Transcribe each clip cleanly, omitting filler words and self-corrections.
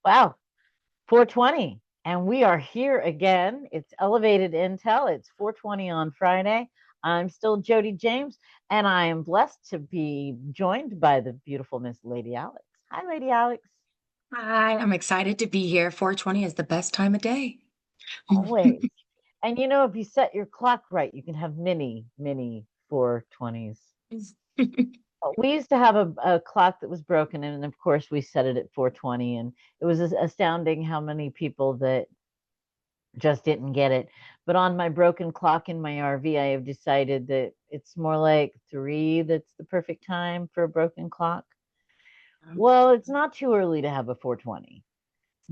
Wow, 420. And we are here again. It's Elevated Intel. It's 420 on Friday. I'm still Jodi James, and I am blessed to be joined by the beautiful Miss Lady Alex. Hi, Lady Alex. Hi, I'm excited to be here. 420 is the best time of day. Always. And if you set your clock right, you can have many 420s. We used to have a clock that was broken, and of course, we set it at 420. And it was astounding how many people that just didn't get it. But on my broken clock in my RV, I have decided that it's more like three that's the perfect time for a broken clock. Well, it's not too early to have a 420.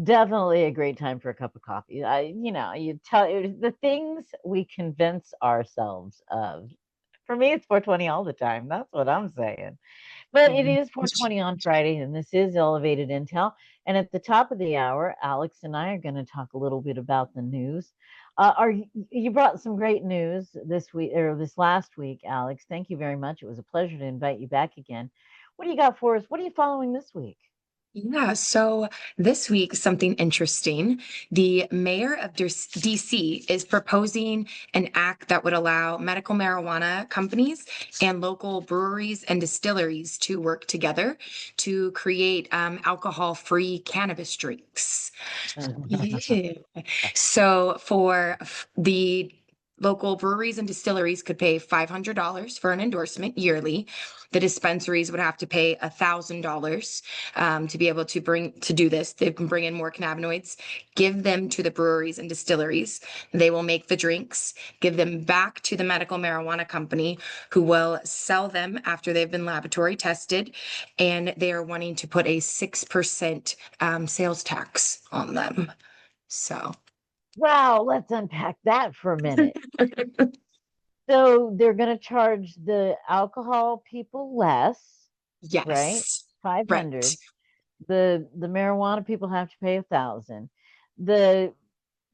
Definitely a great time for a cup of coffee. You tell the things we convince ourselves of. For me, it's 420 all the time. That's what I'm saying. But it is 420 on Friday, and this is Elevated Intel. And at the top of the hour, Alex and I are going to talk a little bit about the news. You brought some great news this week or this last week, Alex? Thank you very much. It was a pleasure to invite you back again. What do you got for us? What are you following this week? Yeah, so this week, something interesting. The mayor of DC is proposing an act that would allow medical marijuana companies and local breweries and distilleries to work together to create alcohol-free cannabis drinks. Yeah. So the local breweries and distilleries could pay $500 for an endorsement yearly. The dispensaries would have to pay $1,000 to be able to do this. They can bring in more cannabinoids, give them to the breweries and distilleries. They will make the drinks, give them back to the medical marijuana company, who will sell them after they've been laboratory tested. And they are wanting to put a 6% sales tax on them. So, Wow, let's unpack that for a minute. So they're going to charge the alcohol people less, right? yes, right. 500. The marijuana people have to pay 1,000. The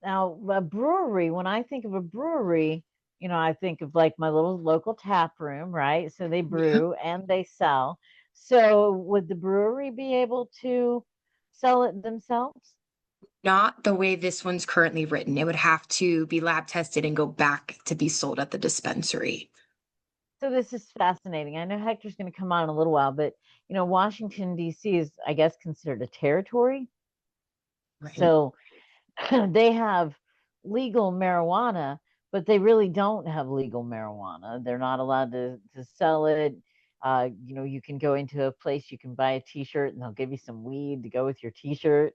Now a brewery, when I think of a brewery, I think of like my little local tap room, right? So they Yeah. brew and they sell. So would the brewery be able to sell it themselves? Not the way this one's currently written. It would have to be lab tested and go back to be sold at the dispensary. So this is fascinating. I know Hector's going to come on in a little while, but Washington D.C. is, I guess, considered a territory. Right. So they have legal marijuana, but they really don't have legal marijuana. They're not allowed to sell it. You can go into a place, you can buy a t-shirt and they'll give you some weed to go with your t-shirt.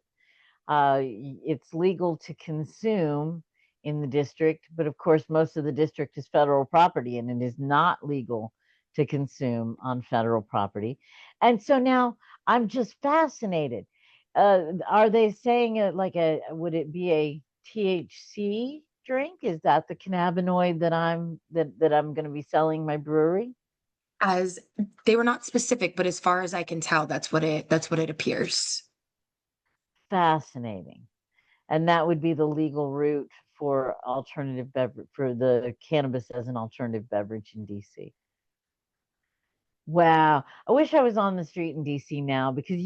It's legal to consume in the district, but of course, most of the district is federal property and it is not legal to consume on federal property. And so now I'm just fascinated. Are they saying would it be a THC drink? Is that the cannabinoid that I'm going to be selling my brewery? As they were not specific, but as far as I can tell, that's what it appears. Fascinating. And that would be the legal route for alternative beverage for the cannabis as an alternative beverage in DC. Wow. I wish I was on the street in DC now because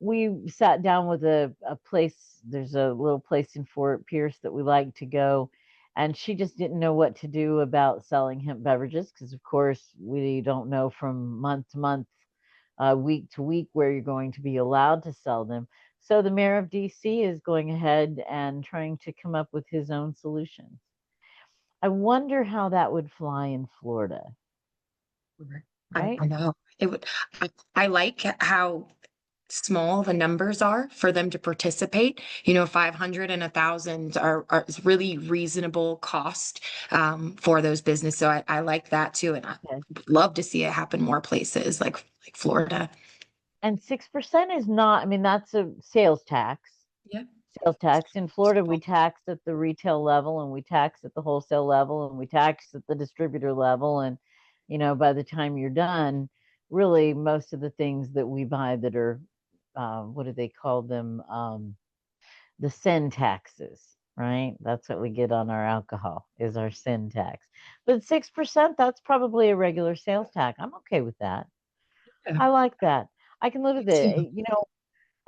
we sat down with a place, there's a little place in Fort Pierce that we like to go, and she just didn't know what to do about selling hemp beverages because of course we don't know from month to month, week to week, where you're going to be allowed to sell them. So the mayor of DC is going ahead and trying to come up with his own solutions. I wonder how that would fly in Florida, Right. I right? know it would. I like how small the numbers are for them to participate. 500 and 1,000 are is really reasonable cost for those businesses. So I like that too, and I Okay. would love to see it happen more places like Florida. And 6% is not, I mean, that's a sales tax. Yeah. Sales tax. In Florida, we tax at the retail level and we tax at the wholesale level and we tax at the distributor level. And, by the time you're done, really most of the things that we buy that are, what do they call them? The sin taxes, right? That's what we get on our alcohol is our sin tax. But 6%, that's probably a regular sales tax. I'm okay with that. Yeah, I like that. I can live me with too. it.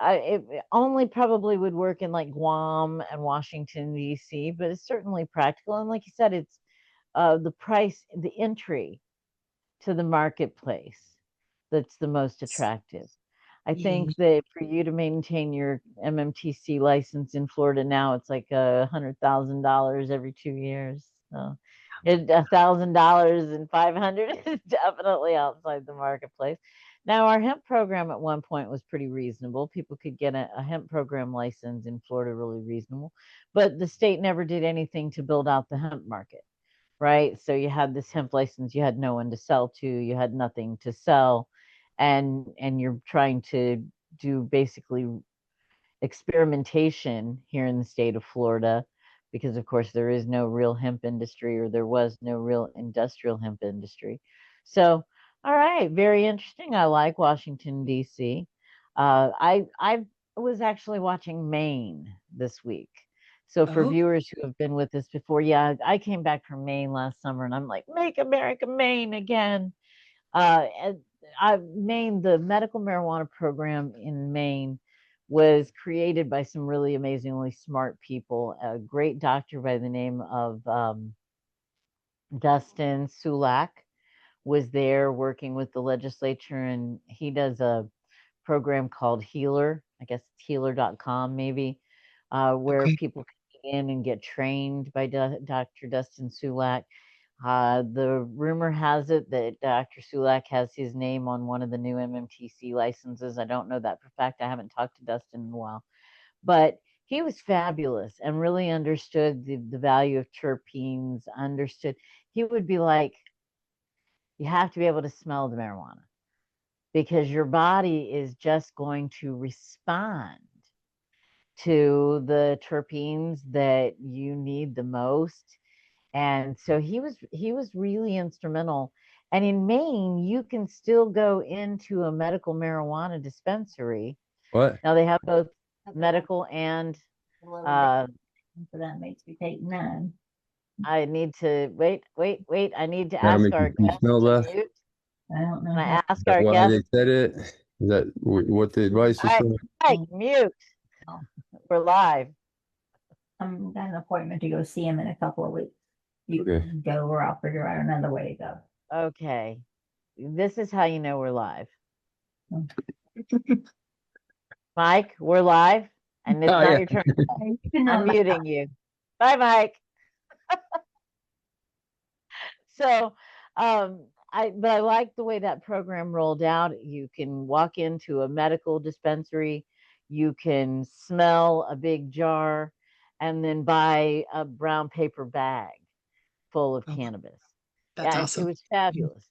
It only probably would work in like Guam and Washington D.C., but it's certainly practical. And like you said, it's the price, the entry to the marketplace that's the most attractive. I Yeah. think that for you to maintain your MMTC license in Florida now, it's like $100,000 every 2 years. So $1,000 and 500 is definitely outside the marketplace. Now, our hemp program at one point was pretty reasonable. People could get a hemp program license in Florida really reasonable, but the state never did anything to build out the hemp market, right? So you had this hemp license, you had no one to sell to, you had nothing to sell, and you're trying to do basically experimentation here in the state of Florida because of course there is no real hemp industry, or there was no real industrial hemp industry. So, all right, very interesting. I like Washington D.C. I was actually watching Maine this week. So for Oh, viewers who have been with us before, yeah, I came back from Maine last summer and I'm like, make America Maine again. And Maine, the medical marijuana program in Maine was created by some really amazingly smart people. A great doctor by the name of Dustin Sulak was there working with the legislature, and he does a program called Healer. I guess it's healer.com, maybe, where okay. people can get in and get trained by Dr. Dustin Sulak. The rumor has it that Dr. Sulak has his name on one of the new MMTC licenses. I don't know that for fact. I haven't talked to Dustin in a while, but he was fabulous and really understood the value of terpenes, understood. He would be like, you have to be able to smell the marijuana because your body is just going to respond to the terpenes that you need the most. And so he was really instrumental. And in Maine, you can still go into a medical marijuana dispensary. What? Now they have both medical and uh So that makes me take none. I need to wait. I need to That'll ask make our you guest smell to less. mute. I don't know Can how. I ask That's our why guest? they said it. Is that what the advice All is right, for? Mike, mute. We're live. I'm got an appointment to go see him in a couple of weeks. You Okay. can go, or I'll figure out another way to go. Okay. This is how you know we're live. Mike, we're live, and it's Oh not yeah. your turn. You can I'm know muting you. Bye, Mike. So, but I like the way that program rolled out. You can walk into a medical dispensary, you can smell a big jar, and then buy a brown paper bag full of Oh, cannabis. that's And it awesome. was fabulous.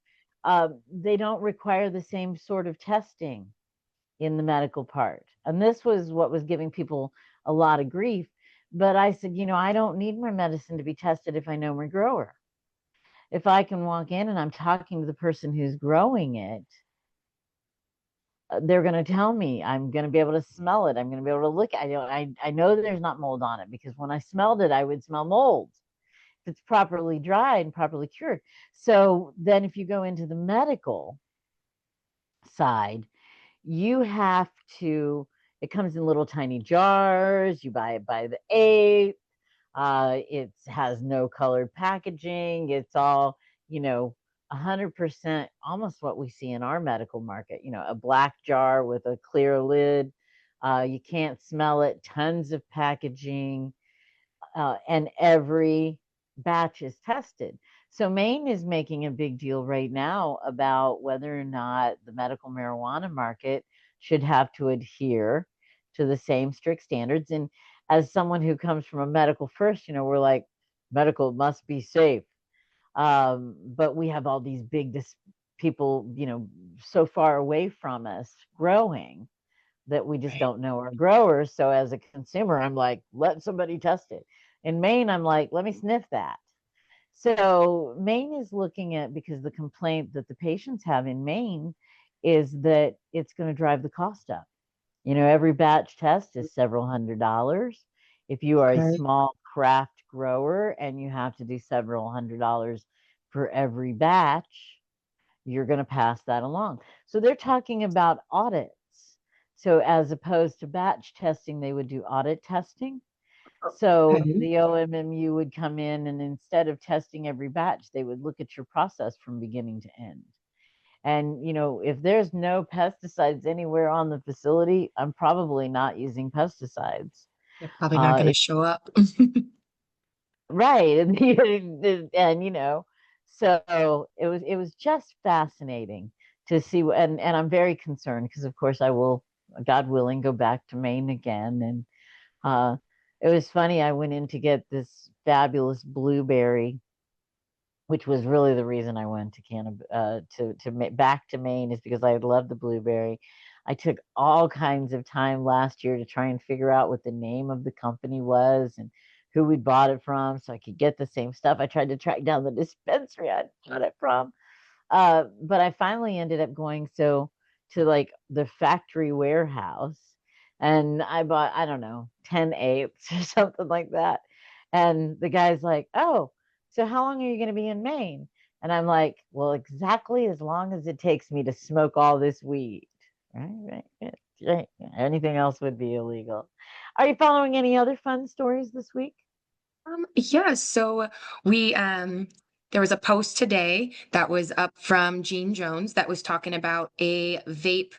They don't require the same sort of testing in the medical part. And this was what was giving people a lot of grief. But I said, I don't need my medicine to be tested if I know my grower. If I can walk in and I'm talking to the person who's growing it, they're going to tell me. I'm going to be able to smell it. I'm going to be able to look at it. I know there's not mold on it because when I smelled it, I would smell mold if it's properly dried and properly cured. So then if you go into the medical side, you have to, it comes in little tiny jars. You buy it by the eighth. It has no colored packaging. It's all, 100% almost what we see in our medical market, a black jar with a clear lid. You can't smell it, tons of packaging, and every batch is tested. So Maine is making a big deal right now about whether or not the medical marijuana market should have to adhere to the same strict standards. And as someone who comes from a medical first, we're like, medical must be safe. But we have all these big people, so far away from us growing that we just Right. don't know our growers. So as a consumer, I'm like, let somebody test it. In Maine, I'm like, let me sniff that. So Maine is looking at, because the complaint that the patients have in Maine is that it's going to drive the cost up. Every batch test is several $100s. If you are a Okay. small craft grower and you have to do several $100s for every batch, you're going to pass that along. So they're talking about audits. So as opposed to batch testing, they would do audit testing. So Okay. the OMMU would come in, and instead of testing every batch, they would look at your process from beginning to end. And, if there's no pesticides anywhere on the facility, I'm probably not using pesticides. They're probably not going to If show up. Right. And so it was just fascinating to see and I'm very concerned because of course I will, God willing, go back to Maine again. And it was funny, I went in to get this fabulous blueberry, which was really the reason I went to Canada, back to Maine, is because I love the blueberry. I took all kinds of time last year to try and figure out what the name of the company was and who we bought it from so I could get the same stuff. I tried to track down the dispensary I bought it from. But I finally ended up going to like the factory warehouse, and I bought, I don't know, 10 apes or something like that. And the guy's like, "Oh, so how long are you going to be in Maine?" And I'm like, "Well, exactly as long as it takes me to smoke all this weed." Right, right, right. Anything else would be illegal. Are you following any other fun stories this week? Yeah, so we there was a post today that was up from Gene Jones that was talking about a vape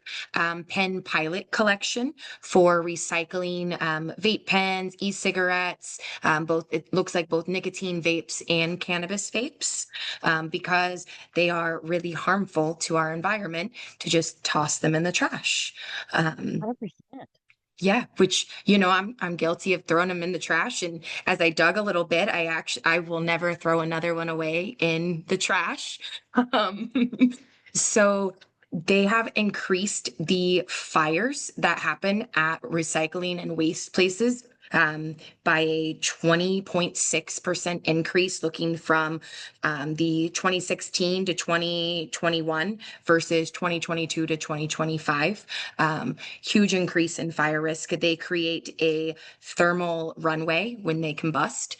pen pilot collection for recycling vape pens, e-cigarettes, both it looks like both nicotine vapes and cannabis vapes, because they are really harmful to our environment to just toss them in the trash. Um, 100%. yeah, which I'm guilty of throwing them in the trash. And as I dug a little bit, I will never throw another one away in the trash. Um, so they have increased the fires that happen at recycling and waste places by a 20.6% increase, looking from the 2016 to 2021 versus 2022 to 2025. Huge increase in fire risk. They create a thermal runway when they combust.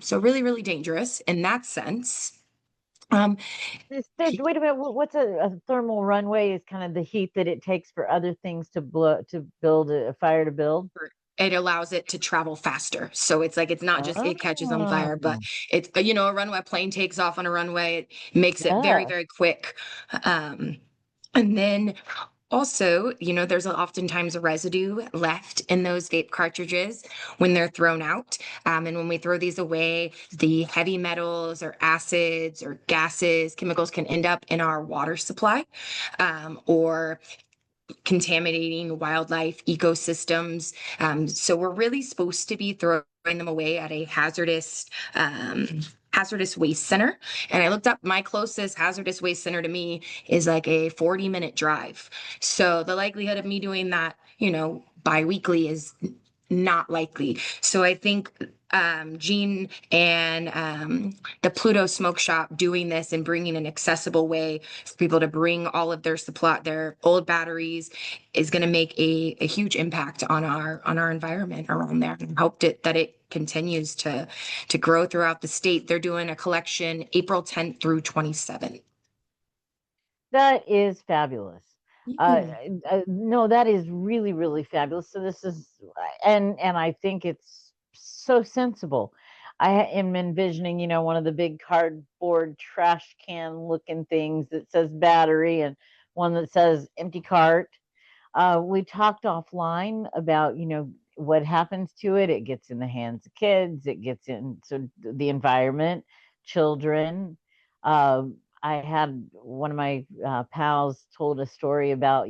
So really, really dangerous in that sense. Um, Wait a minute. What's a thermal runway? Is kind of the heat that it takes for other things to build a fire to build. it allows it to travel faster. So it's like it's not just it catches on fire, but Oh, it's a runway a plane takes off on a runway. It makes it very, yeah. very quick. Um, and then also, there's oftentimes a residue left in those vape cartridges when they're thrown out. And when we throw these away, the heavy metals or acids or gases, chemicals can end up in our water supply, or contaminating wildlife ecosystems. So we're really supposed to be throwing them away at a hazardous waste center. And I looked up, my closest hazardous waste center to me is like a 40-minute drive. So the likelihood of me doing that, biweekly is not likely. So I think Gene and the Pluto Smoke Shop doing this and bringing an accessible way for people to bring all of their old batteries is going to make a huge impact on our environment around there. And hope that it continues to grow throughout the state. They're doing a collection April 10th through 27th. That is fabulous. Yeah. No, that is really, really fabulous. So this is, and I think it's so sensible. Am envisioning, one of the big cardboard trash can looking things that says battery and one that says empty cart. We talked offline about, what happens to it. It gets in the hands of kids. It gets into the environment, children. I had one of my pals told a story about,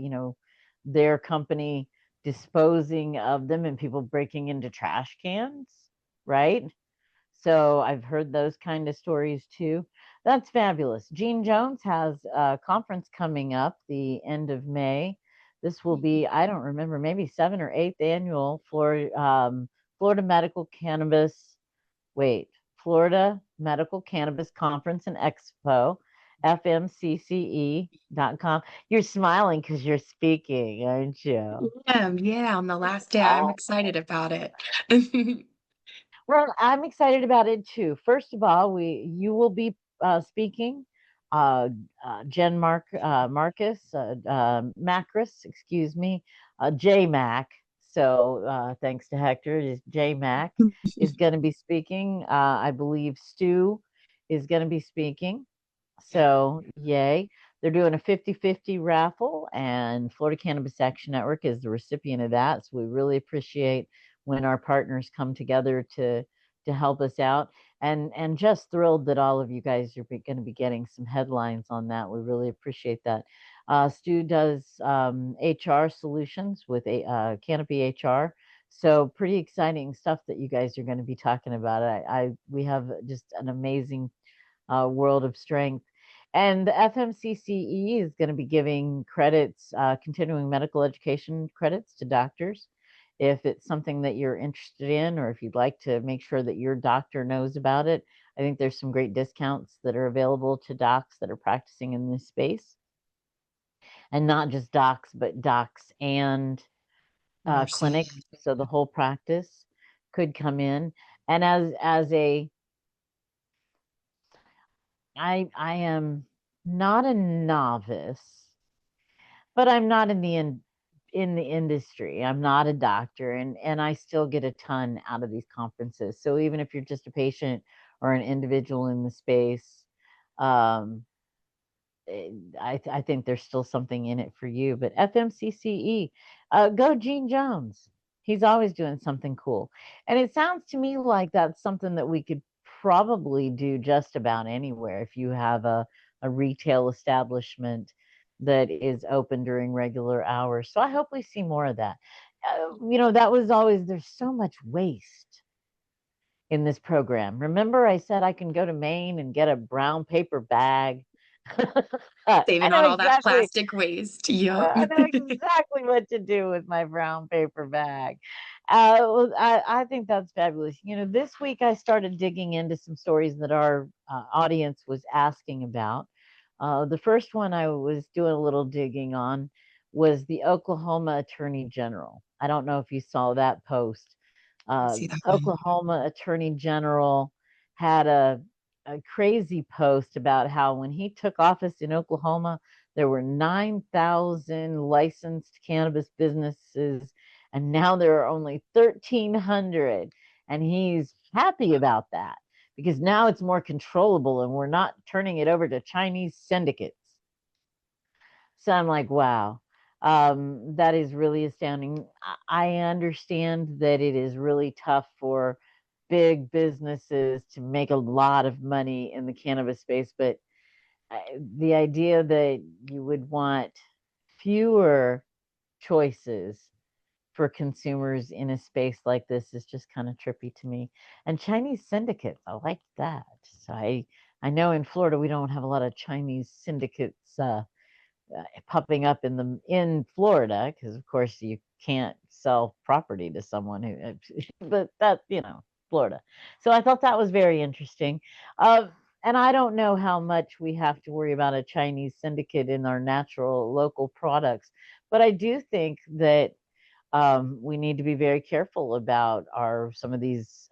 their company disposing of them and people breaking into trash cans, right? So I've heard those kind of stories too. That's fabulous. Gene Jones has a conference coming up the end of May. This will be, I don't remember, maybe 7th or 8th annual Florida Medical Cannabis, wait, Florida Medical Cannabis Conference and Expo, fmcce.com. You're smiling because you're speaking, aren't you? Yeah, on the last day, I'm excited about it. Well, I'm excited about it too. First of all, you will be speaking, Jen Macris, excuse me, JMac. So thanks to Hector, JMac is going to be speaking. I believe Stu is going to be speaking. So yay. They're doing a 50-50 raffle, and Florida Cannabis Action Network is the recipient of that. So we really appreciate when our partners come together to help us out. And just thrilled that all of you guys are going to be getting some headlines on that. We really appreciate that. Stu does HR solutions with a Canopy HR. So pretty exciting stuff that you guys are going to be talking about. We have just an amazing world of strength. And the FMCCE is going to be giving credits, continuing medical education credits to doctors. If it's something that you're interested in, or if you'd like to make sure that your doctor knows about it, I think there's some great discounts that are available to docs that are practicing in this space. And not just docs, but docs and clinics. So the whole practice could come in. And I am not a novice, but I'm not in the industry. I'm not a doctor, and I still get a ton out of these conferences. So even if you're just a patient or an individual in the space, um, I think there's still something in it for you. But FMCCE, go Gene Jones. He's always doing something cool. And it sounds to me like that's something that we could probably do just about anywhere if you have a retail establishment that is open during regular hours. So I hope we see more of that. That was always, there's so much waste in this program. Remember, I said I can go to Maine and get a brown paper bag. Saving on all that plastic waste. Yep. I know exactly what to do with my brown paper bag. I think that's fabulous. This week I started digging into some stories that our audience was asking about. The first one I was doing a little digging on was the Oklahoma Attorney General. I don't know if you saw that post. See that one. Oklahoma Attorney General had a crazy post about how when he took office in Oklahoma, there were 9,000 licensed cannabis businesses, and now there are only 1,300. And he's happy about that because now it's more controllable and we're not turning it over to Chinese syndicates. So I'm like, wow, that is really astounding. I understand that it is really tough for big businesses to make a lot of money in the cannabis space, but the idea that you would want fewer choices for consumers in a space like this is just kind of trippy to me. And Chinese syndicates, I like that. So I know in Florida we don't have a lot of Chinese syndicates popping up in Florida because of course you can't sell property to someone who but that Florida. So I thought that was very interesting. And I don't know how much we have to worry about a Chinese syndicate in our natural local products, but I do think that we need to be very careful about some of these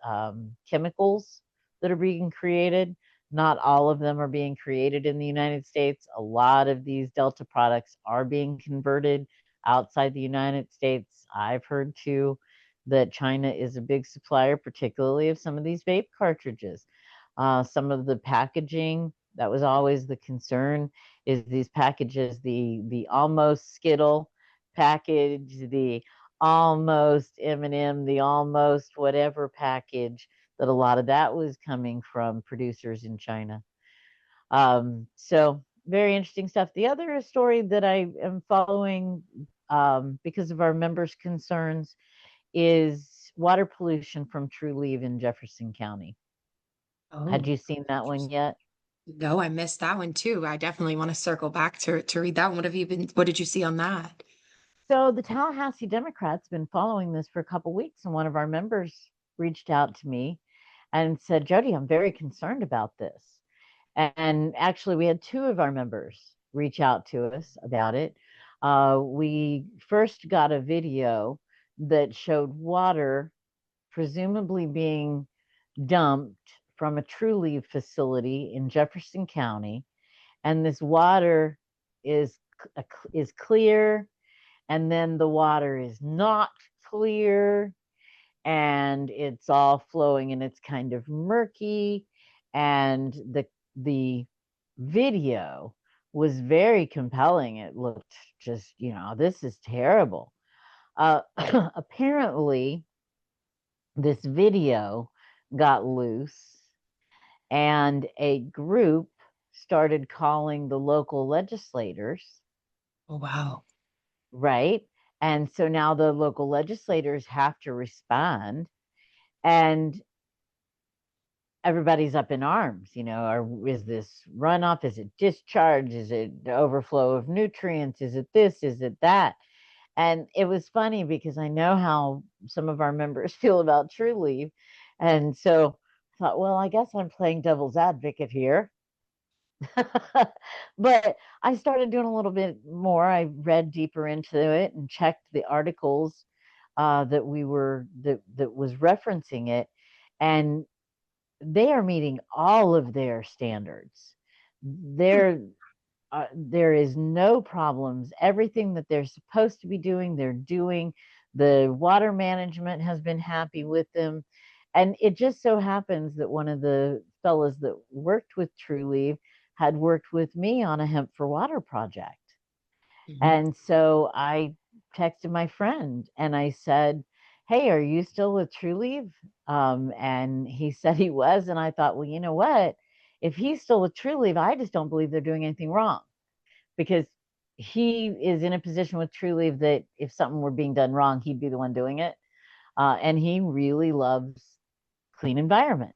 chemicals that are being created. Not all of them are being created in the United States. A lot of these Delta products are being converted outside the United States. I've heard too that China is a big supplier, particularly of some of these vape cartridges. Some of the packaging, that was always the concern, is these packages, the almost Skittle package, the almost M&M, the almost whatever package, that a lot of that was coming from producers in China. So very interesting stuff. The other story that I am following because of our members' concerns is water pollution from Trulieve in Jefferson County. Had you seen that one yet? No, I missed that one too. I definitely want to circle back to read that one. What did you see on that? So the Tallahassee Democrats been following this for a couple weeks, and one of our members reached out to me and said, Jodi, I'm very concerned about this. And actually, we had two of our members reach out to us about it. We first got a video that showed water presumably being dumped from a Trulieve facility in Jefferson County. And this water is clear and then the water is not clear and it's all flowing and it's kind of murky, and the video was very compelling. It looked just, this is terrible. Apparently this video got loose and a group started calling the local legislators. Oh, wow. Right. And so now the local legislators have to respond, and everybody's up in arms, or is this runoff? Is it discharge? Is it the overflow of nutrients? Is it this? Is it that? And it was funny because I know how some of our members feel about Trulieve. And so I thought, well, I guess I'm playing devil's advocate here. But I started doing a little bit more. I read deeper into it and checked the articles that was referencing it, and they are meeting all of their standards. There is no problems. Everything that they're supposed to be doing, they're doing. The water management has been happy with them. And it just so happens that one of the fellows that worked with Trulieve had worked with me on a hemp for water project. And so I texted my friend and I said, hey, are you still with Trulieve? And he said he was. And I thought, well, you know what? If he's still with Trulieve, I just don't believe they're doing anything wrong, because he is in a position with Trulieve that if something were being done wrong, he'd be the one doing it. And he really loves clean environment.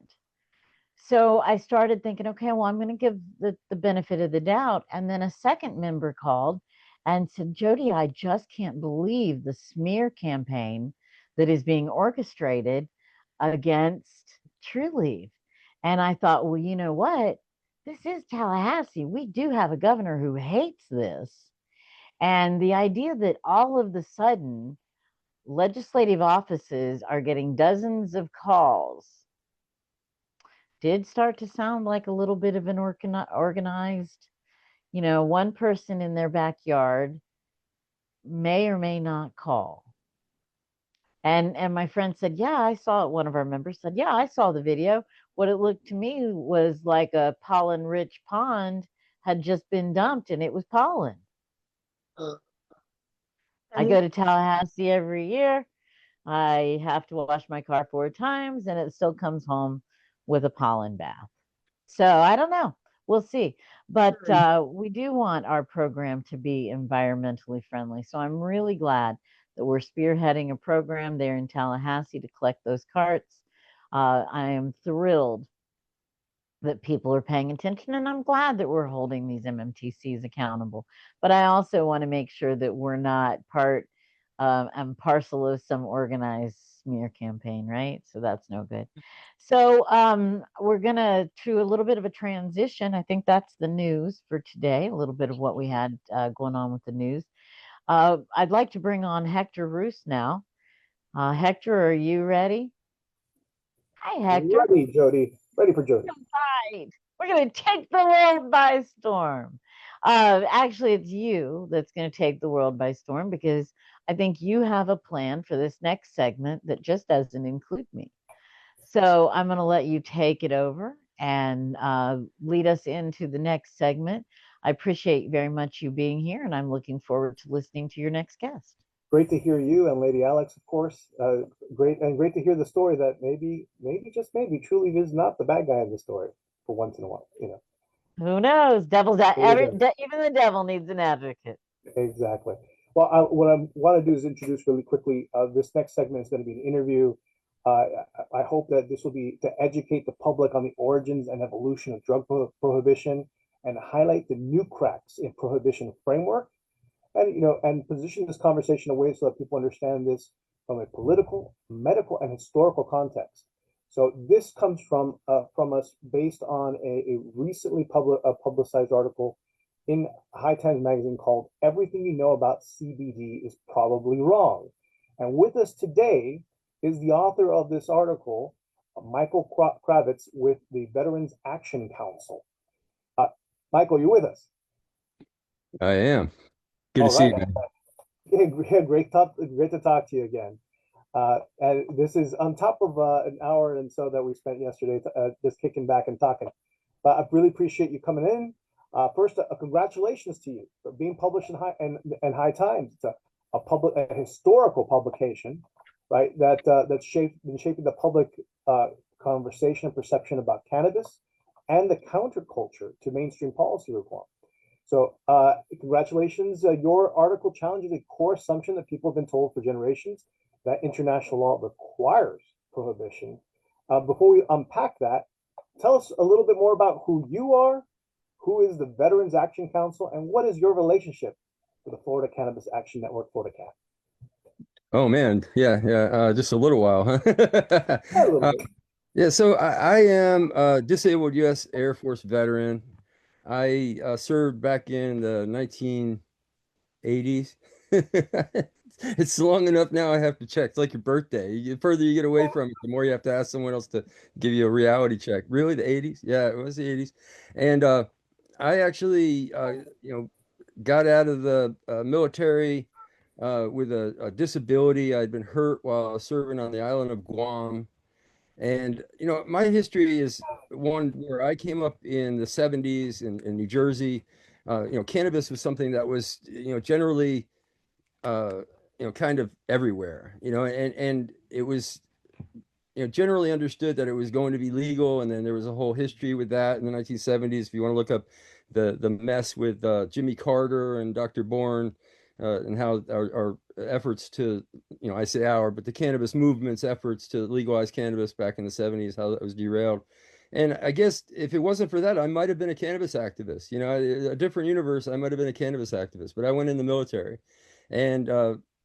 So I started thinking, okay, well, I'm going to give the benefit of the doubt. And then a second member called and said, Jodi, I just can't believe the smear campaign that is being orchestrated against Trulieve. And I thought, well, you know what? This is Tallahassee. We do have a governor who hates this. And the idea that all of the sudden legislative offices are getting dozens of calls did start to sound like a little bit of an organized, one person in their backyard may or may not call. And my friend said, yeah, I saw it. One of our members said, yeah, I saw the video. What it looked to me was like a pollen-rich pond had just been dumped, and it was pollen. I go to Tallahassee every year. I have to wash my car 4 times, and it still comes home with a pollen bath. So I don't know. We'll see. But we do want our program to be environmentally friendly. So I'm really glad that we're spearheading a program there in Tallahassee to collect those carts. I am thrilled that people are paying attention, and I'm glad that we're holding these MMTCs accountable. But I also want to make sure that we're not part and parcel of some organized smear campaign, right? So that's no good. So we're going to do a little bit of a transition. I think that's the news for today, a little bit of what we had going on with the news. I'd like to bring on Hector Roos now. Hector, are you ready? Hi, Hector. Ready, Jodi. Ready for Jodi. Right. We're going to take the world by storm. Actually, it's you that's going to take the world by storm, because I think you have a plan for this next segment that just doesn't include me. So I'm going to let you take it over and lead us into the next segment. I appreciate very much you being here, and I'm looking forward to listening to your next guest. Great to hear you and Lady Alex, of course. Great to hear the story that maybe just maybe Trulieve is not the bad guy in the story for once in a while. Who knows? Even the devil needs an advocate. Exactly. Well, what I want to do is introduce really quickly. This next segment is going to be an interview. I hope that this will be to educate the public on the origins and evolution of drug prohibition and highlight the new cracks in prohibition framework, and position this conversation in a way so that people understand this from a political, medical, and historical context. So this comes from us based on a recently publicized article in High Times magazine called "Everything You Know About CBD is Probably Wrong." And with us today is the author of this article, Michael Krawitz, with the Veterans Action Council. Michael, you with us? I am. Good to see you. Yeah, great to talk to you again. And this is on top of an hour and so that we spent yesterday just kicking back and talking. But I really appreciate you coming in. First, congratulations to you for being published in High Times. It's a historical publication, right? That's been shaping the public conversation and perception about cannabis and the counterculture to mainstream policy reform. So, congratulations. Your article challenges a core assumption that people have been told for generations that international law requires prohibition. Before we unpack that, tell us a little bit more about who you are, who is the Veterans Action Council, and what is your relationship with the Florida Cannabis Action Network, Florida CAN? Oh man, yeah, just a little while, huh? A little bit. Yeah, so I am a disabled U.S. Air Force veteran. I served back in the 1980s. It's long enough now I have to check. It's like your birthday. The further you get away from it, the more you have to ask someone else to give you a reality check. Really, the 80s? Yeah, it was the 80s. And I actually, got out of the military with a disability. I'd been hurt while I was serving on the island of Guam. And, my history is one where I came up in the 70s in New Jersey. Cannabis was something that was, generally, kind of everywhere, and it was, generally understood that it was going to be legal. And then there was a whole history with that in the 1970s. If you want to look up the mess with Jimmy Carter and Dr. Bourne, and how our efforts to, I say our, but the cannabis movement's efforts to legalize cannabis back in the 70s, how that was derailed. And I guess if it wasn't for that, I might have been a cannabis activist. A different universe, I might have been a cannabis activist, but I went in the military. And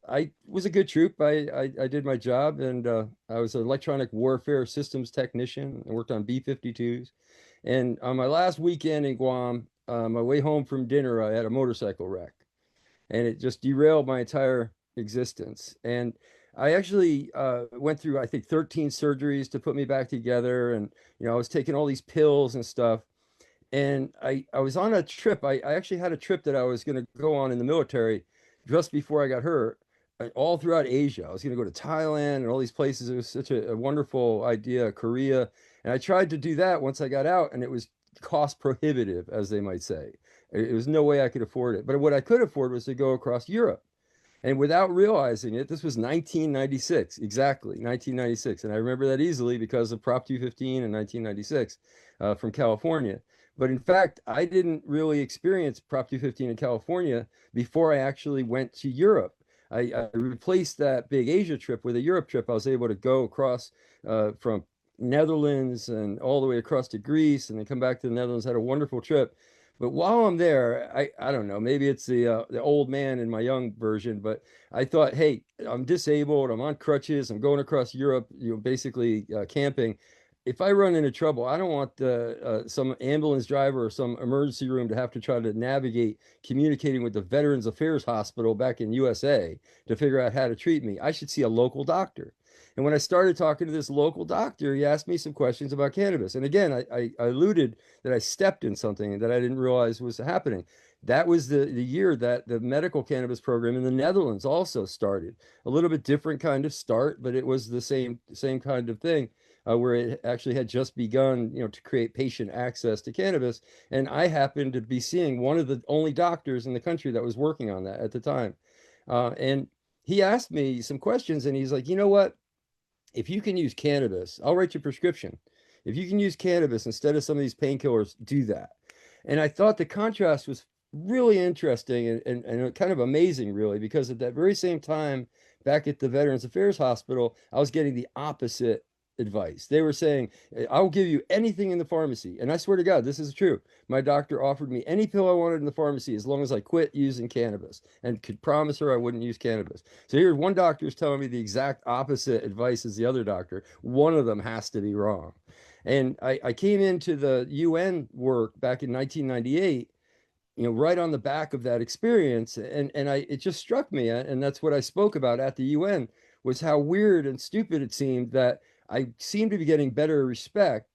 I was a good troop. I did my job, and I was an electronic warfare systems technician. I worked on B-52s. And on my last weekend in Guam, my way home from dinner, I had a motorcycle wreck, and it just derailed my entire existence. And I actually went through, I think, 13 surgeries to put me back together. And, I was taking all these pills and stuff. And I was on a trip. I actually had a trip that I was going to go on in the military just before I got hurt, all throughout Asia. I was going to go to Thailand and all these places. It was such a wonderful idea, Korea. And I tried to do that once I got out, and it was cost prohibitive, as they might say. It was no way I could afford it. But what I could afford was to go across Europe. And without realizing it, this was 1996, exactly 1996. And I remember that easily because of Prop 215 in 1996 from California. But in fact, I didn't really experience Prop 215 in California before I actually went to Europe. I replaced that big Asia trip with a Europe trip. I was able to go across from Netherlands and all the way across to Greece, and then come back to the Netherlands. Had a wonderful trip. But while I'm there, I don't know, maybe it's the old man in my young version, but I thought, hey, I'm disabled, I'm on crutches, I'm going across Europe, basically camping. If I run into trouble, I don't want some ambulance driver or some emergency room to have to try to navigate communicating with the Veterans Affairs Hospital back in USA to figure out how to treat me. I should see a local doctor. And when I started talking to this local doctor, he asked me some questions about cannabis. And again, I alluded that I stepped in something that I didn't realize was happening. That was the year that the medical cannabis program in the Netherlands also started. A little bit different kind of start, but it was the same kind of thing. Where it actually had just begun, to create patient access to cannabis. And I happened to be seeing one of the only doctors in the country that was working on that at the time. And he asked me some questions, and he's like, you know what? If you can use cannabis, I'll write you a prescription. If you can use cannabis instead of some of these painkillers, do that. And I thought the contrast was really interesting and kind of amazing, really, because at that very same time, back at the Veterans Affairs Hospital, I was getting the opposite advice. They were saying, I'll give you anything in the pharmacy. And I swear to God, this is true. My doctor offered me any pill I wanted in the pharmacy as long as I quit using cannabis, and could promise her I wouldn't use cannabis. So here's one doctor is telling me the exact opposite advice as the other doctor. One of them has to be wrong. And I came into the UN work back in 1998, right on the back of that experience. And it just struck me. And that's what I spoke about at the UN, was how weird and stupid it seemed that I seemed to be getting better respect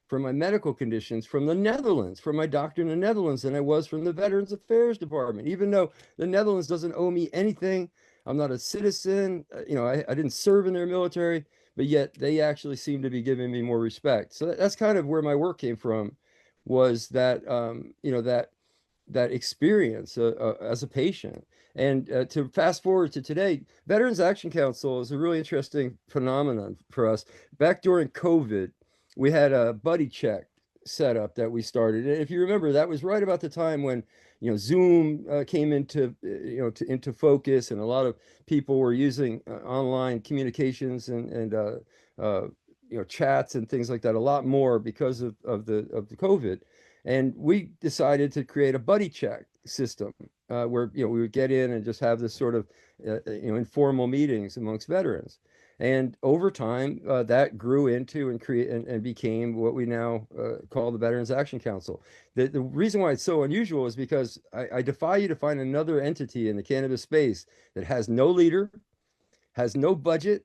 for my medical conditions from the Netherlands, from my doctor in the Netherlands, than I was from the Veterans Affairs Department, even though the Netherlands doesn't owe me anything. I'm not a citizen. I didn't serve in their military, but yet they actually seem to be giving me more respect. So that's kind of where my work came from, was that, that experience as a patient. And to fast forward to today, Veterans Action Council is a really interesting phenomenon for us. Back during COVID, we had a buddy check set up that we started. And if you remember, that was right about the time when Zoom came into into focus, and a lot of people were using online communications and chats and things like that a lot more because of the COVID. And we decided to create a buddy check system where we would get in and just have this sort of informal meetings amongst veterans. And over time, that grew into and became what we now call the Veterans Action Council. The reason why it's so unusual is because I defy you to find another entity in the cannabis space that has no leader, has no budget,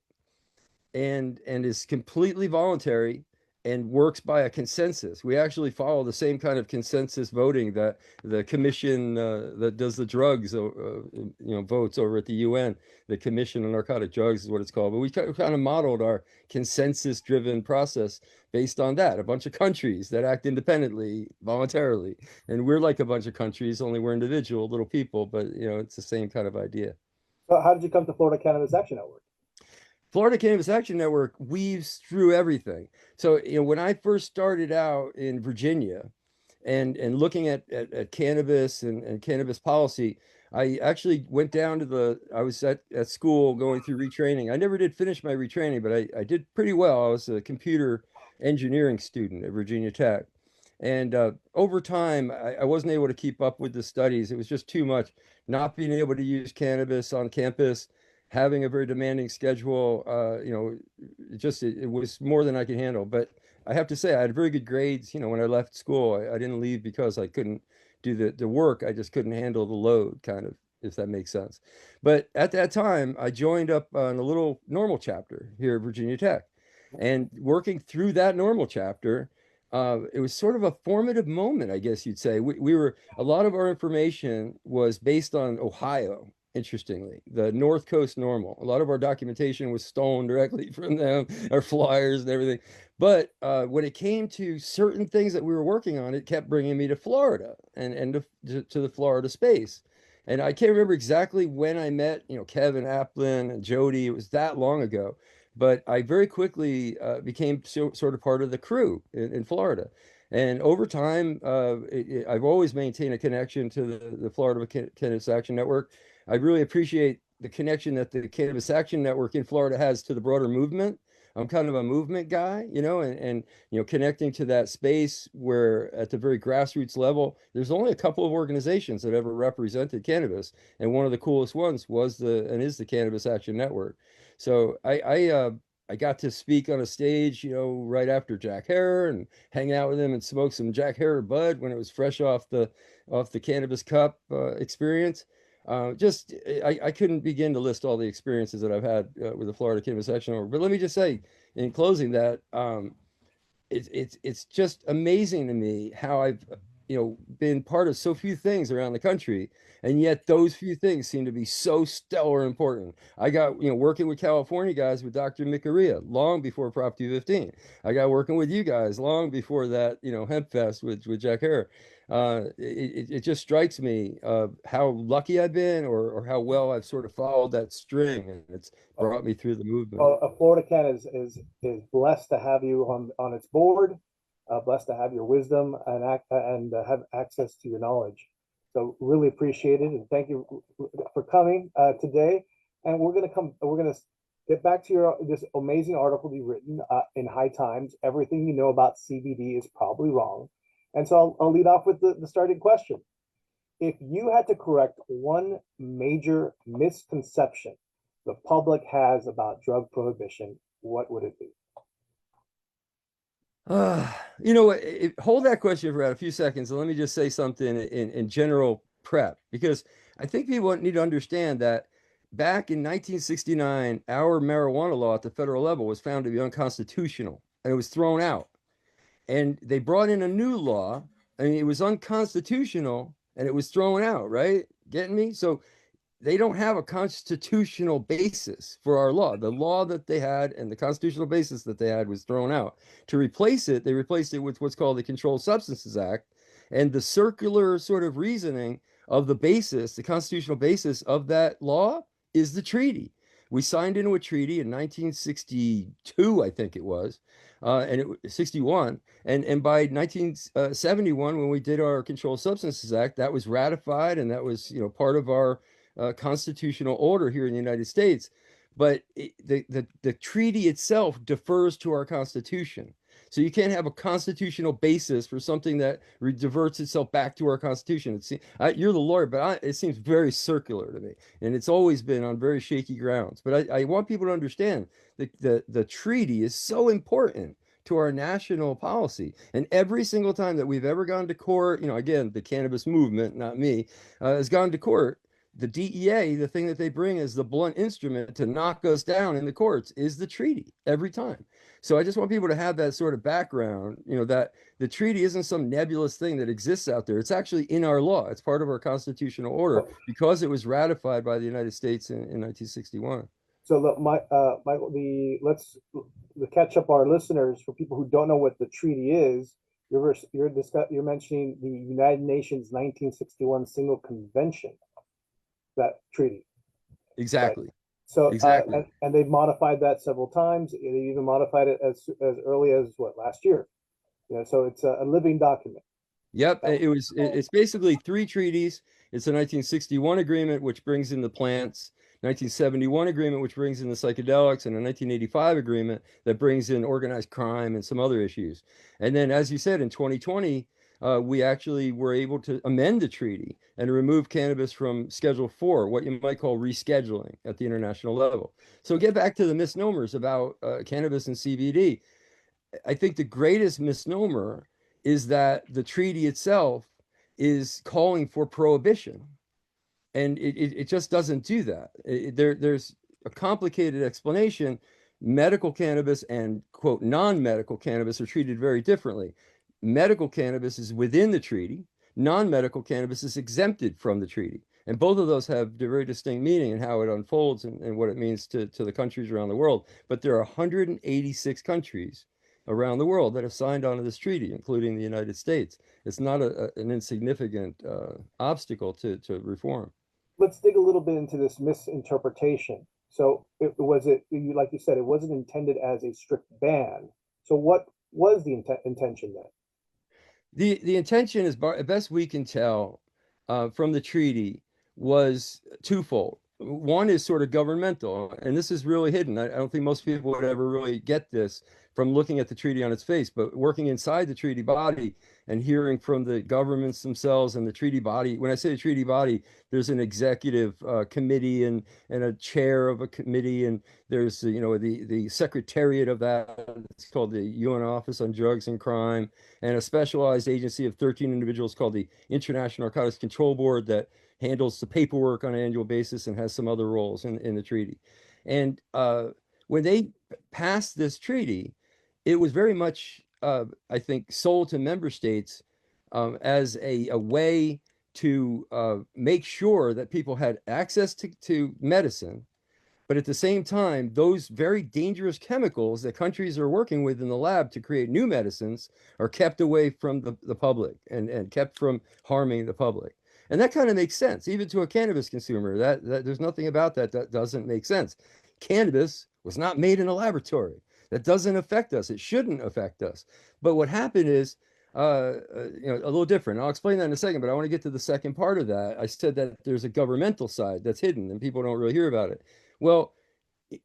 and is completely voluntary and works by a consensus. We actually follow the same kind of consensus voting that the commission that does the drugs, votes over at the UN. The Commission on Narcotic Drugs is what it's called. But we kind of modeled our consensus-driven process based on that. A bunch of countries that act independently, voluntarily, and we're like a bunch of countries, only we're individual little people. But it's the same kind of idea. So, how did you come to Florida Cannabis Action Network? Florida Cannabis Action Network weaves through everything. So, when I first started out in Virginia and looking at cannabis and cannabis policy, I actually went down to I was at school going through retraining. I never did finish my retraining, but I did pretty well. I was a computer engineering student at Virginia Tech. And over time, I wasn't able to keep up with the studies. It was just too much, not being able to use cannabis on campus, having a very demanding schedule. It was more than I could handle. But I have to say, I had very good grades. When I left school, I didn't leave because I couldn't do the work. I just couldn't handle the load, kind of, if that makes sense. But at that time, I joined up on a little normal chapter here at Virginia Tech. And working through that normal chapter, it was sort of a formative moment, I guess you'd say. A lot of our information was based on Ohio. Interestingly, the North Coast Normal. A lot of our documentation was stolen directly from them, our flyers and everything. But when it came to certain things that we were working on, it kept bringing me to Florida and to the Florida space. And I can't remember exactly when I met, Kevin Applin and Jodi. It was that long ago. But I very quickly became sort of part of the crew in Florida. And over time, I've always maintained a connection to the Florida Cannabis Action Network. I really appreciate the connection that the Cannabis Action Network in Florida has to the broader movement. I'm kind of a movement guy, and connecting to that space where at the very grassroots level, there's only a couple of organizations that ever represented cannabis. And one of the coolest ones is the Cannabis Action Network. So I got to speak on a stage, right after Jack Herer, and hang out with him and smoke some Jack Herer bud when it was fresh off the Cannabis Cup experience. I couldn't begin to list all the experiences that I've had with the Florida Cannabis Action Network. But let me just say, in closing, that it's just amazing to me how I've been part of so few things around the country, and yet those few things seem to be so stellar important. I got working with California guys with Dr. Mikaria long before Prop 215. I got working with you guys long before that Hemp Fest with Jack Herer. It just strikes me how lucky I've been, or how well I've sort of followed that string, and it's brought me through the movement. Well, Florida Can is blessed to have you on its board, blessed to have your wisdom and have access to your knowledge. So really appreciate it, and thank you for coming today. And we're gonna get back to this amazing article you've written in High Times. Everything you know about CBD is probably wrong. And so I'll lead off with the starting question. If you had to correct one major misconception the public has about drug prohibition, what would it be? Hold that question for about a few seconds, and let me just say something in general prep, because I think people need to understand that back in 1969, our marijuana law at the federal level was found to be unconstitutional, and it was thrown out. And they brought in a new law. I mean, it was unconstitutional and it was thrown out, right? Getting me? So they don't have a constitutional basis for our law. The law that they had and the constitutional basis that they had was thrown out. To replace it, they replaced it with what's called the Controlled Substances Act. And the circular sort of reasoning of the basis, the constitutional basis of that law is the treaty. We signed into a treaty in 1962, I think it was, and it was 61. And by 1971, when we did our Controlled Substances Act, that was ratified, and that was, part of our constitutional order here in the United States. But the treaty itself defers to our Constitution. So you can't have a constitutional basis for something that diverts itself back to our Constitution. You're the lawyer, but it seems very circular to me, and it's always been on very shaky grounds. But I want people to understand that the treaty is so important to our national policy. And every single time that we've ever gone to court, again, the cannabis movement, not me, has gone to court. The DEA, the thing that they bring as the blunt instrument to knock us down in the courts is the treaty every time. So I just want people to have that sort of background, that the treaty isn't some nebulous thing that exists out there. It's actually in our law. It's part of our constitutional order because it was ratified by the United States in 1961. So look, Michael, let's catch up our listeners for people who don't know what the treaty is. You're mentioning the United Nations 1961 Single Convention. That treaty. Exactly. Right. So exactly. And they've modified that several times. They even modified it as early as last year. So it's a living document. Yep. It's basically 3 treaties. It's a 1961 agreement, which brings in the plants, 1971 agreement, which brings in the psychedelics, and a 1985 agreement that brings in organized crime and some other issues. And then, as you said, in 2020, we actually were able to amend the treaty and remove cannabis from Schedule 4, what you might call rescheduling at the international level. So get back to the misnomers about cannabis and CBD. I think the greatest misnomer is that the treaty itself is calling for prohibition. And it just doesn't do that. There's a complicated explanation. Medical cannabis and, quote, non-medical cannabis are treated very differently. Medical cannabis is within the treaty. Non-medical cannabis is exempted from the treaty. And both of those have a very distinct meaning in how it unfolds and what it means to the countries around the world. But there are 186 countries around the world that have signed on to this treaty, including the United States. It's not an insignificant obstacle to reform. Let's dig a little bit into this misinterpretation. So like you said, it wasn't intended as a strict ban. So what was the intention then? The intention, as best we can tell from the treaty, was twofold. One is sort of governmental, and this is really hidden. I don't think most people would ever really get this from looking at the treaty on its face, but working inside the treaty body and hearing from the governments themselves and the treaty body. When I say the treaty body, there's an executive committee and a chair of a committee, and there's the secretariat of that. It's called the UN Office on Drugs and Crime, and a specialized agency of 13 individuals called the International Narcotics Control Board that handles the paperwork on an annual basis and has some other roles in the treaty. And when they passed this treaty, it was very much, I think, sold to member states as a way to make sure that people had access to medicine, but at the same time, those very dangerous chemicals that countries are working with in the lab to create new medicines are kept away from the public and kept from harming the public. And that kind of makes sense, even to a cannabis consumer. That there's nothing about that doesn't make sense. Cannabis was not made in a laboratory. That doesn't affect us. It shouldn't affect us. But what happened is, a little different. I'll explain that in a second, but I want to get to the second part of that. I said that there's a governmental side that's hidden and people don't really hear about it. Well,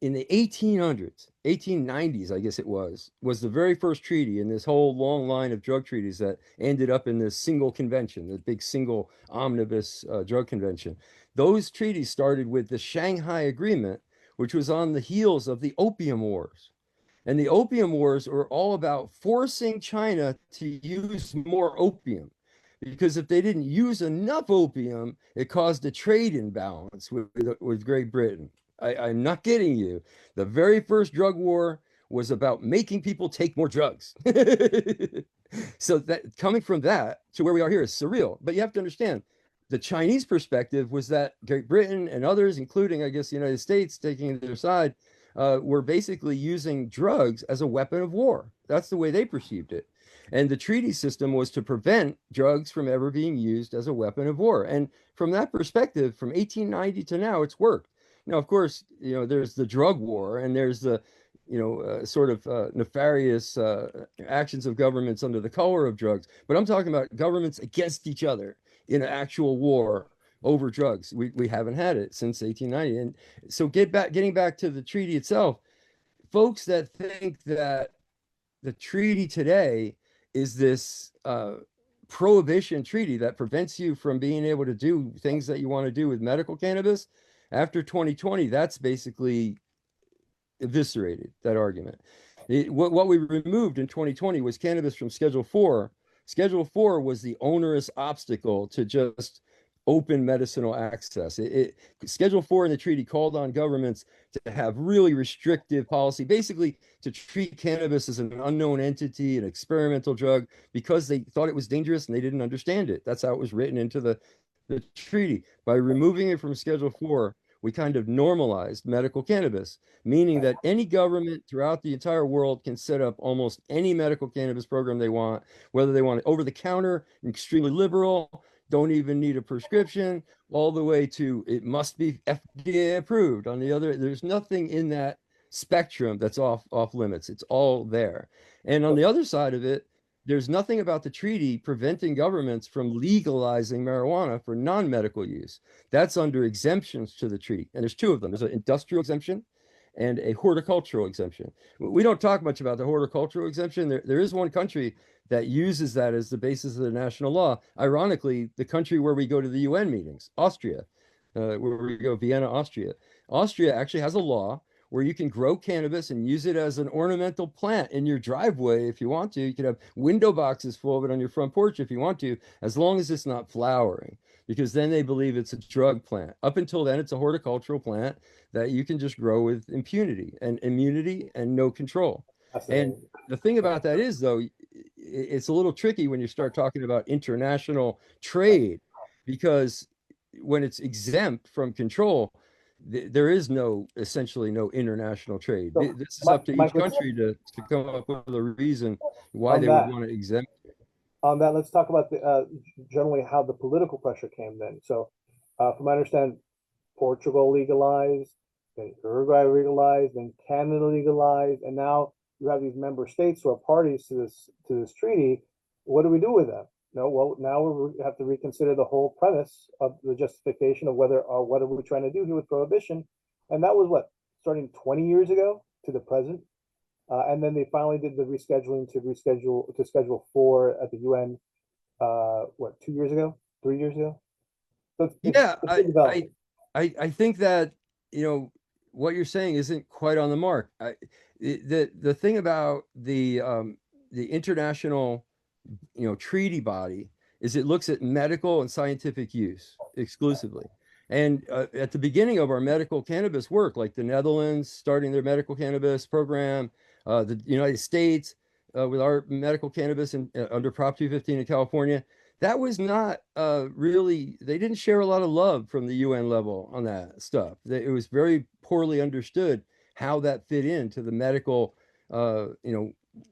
in the 1890s, I guess it was the very first treaty in this whole long line of drug treaties that ended up in this single convention, the big single omnibus drug convention. Those treaties started with the Shanghai Agreement, which was on the heels of the Opium Wars. And the Opium Wars were all about forcing China to use more opium, because if they didn't use enough opium, it caused a trade imbalance with Great Britain. I'm not kidding you. The very first drug war was about making people take more drugs. So that coming from that to where we are here is surreal. But you have to understand, the Chinese perspective was that Great Britain and others, including, I guess, the United States, taking their side, were basically using drugs as a weapon of war. That's the way they perceived it. And the treaty system was to prevent drugs from ever being used as a weapon of war. And from that perspective, from 1890 to now, it's worked. Now, of course, there's the drug war, and there's the sort of nefarious actions of governments under the color of drugs. But I'm talking about governments against each other in an actual war over drugs. We haven't had it since 1890. And so getting back to the treaty itself, folks that think that the treaty today is this prohibition treaty that prevents you from being able to do things that you want to do with medical cannabis, after 2020, that's basically eviscerated, that argument. What we removed in 2020 was cannabis from Schedule 4. Schedule 4 was the onerous obstacle to just open medicinal access. Schedule 4 in the treaty called on governments to have really restrictive policy, basically to treat cannabis as an unknown entity, an experimental drug, because they thought it was dangerous and they didn't understand it. That's how it was written into the treaty. By removing it from Schedule 4, we kind of normalized medical cannabis, meaning that any government throughout the entire world can set up almost any medical cannabis program they want, whether they want it over the counter, extremely liberal, don't even need a prescription, all the way to it must be FDA approved. On the other, there's nothing in that spectrum that's off limits. It's all there. And on the other side of it, there's nothing about the treaty preventing governments from legalizing marijuana for non-medical use. That's under exemptions to the treaty. And there's two of them. There's an industrial exemption and a horticultural exemption. We don't talk much about the horticultural exemption. There is one country that uses that as the basis of the national law. Ironically, the country where we go to the UN meetings, Austria, where we go, Vienna, Austria. Austria actually has a law where you can grow cannabis and use it as an ornamental plant in your driveway if you want to. You can have window boxes full of it on your front porch if you want to, as long as it's not flowering, because then they believe it's a drug plant. Up until then, it's a horticultural plant that you can just grow with immunity and no control. And the thing about that is, though, it's a little tricky when you start talking about international trade, because when it's exempt from control, there is essentially no international trade. So, this is up to each country to come up with a reason why they would want to exempt it. On that, let's talk about generally how the political pressure came then. So from my understanding, Portugal legalized, then Uruguay legalized, then Canada legalized, and now you have these member states who are parties to this treaty. What do we do with them? No, well, now we have to reconsider the whole premise of the justification of what are we trying to do here with prohibition. And that was what, starting 20 years ago to the present. And then they finally did the rescheduling to Schedule 4 at the UN, 2 years ago, 3 years ago? So I think that, what you're saying isn't quite on the mark. The thing about the international treaty body is it looks at medical and scientific use exclusively. And at the beginning of our medical cannabis work, like the Netherlands starting their medical cannabis program, the United States with our medical cannabis under Prop 215 in California, that was not really, they didn't share a lot of love from the UN level on that stuff. It was very poorly understood how that fit into the medical,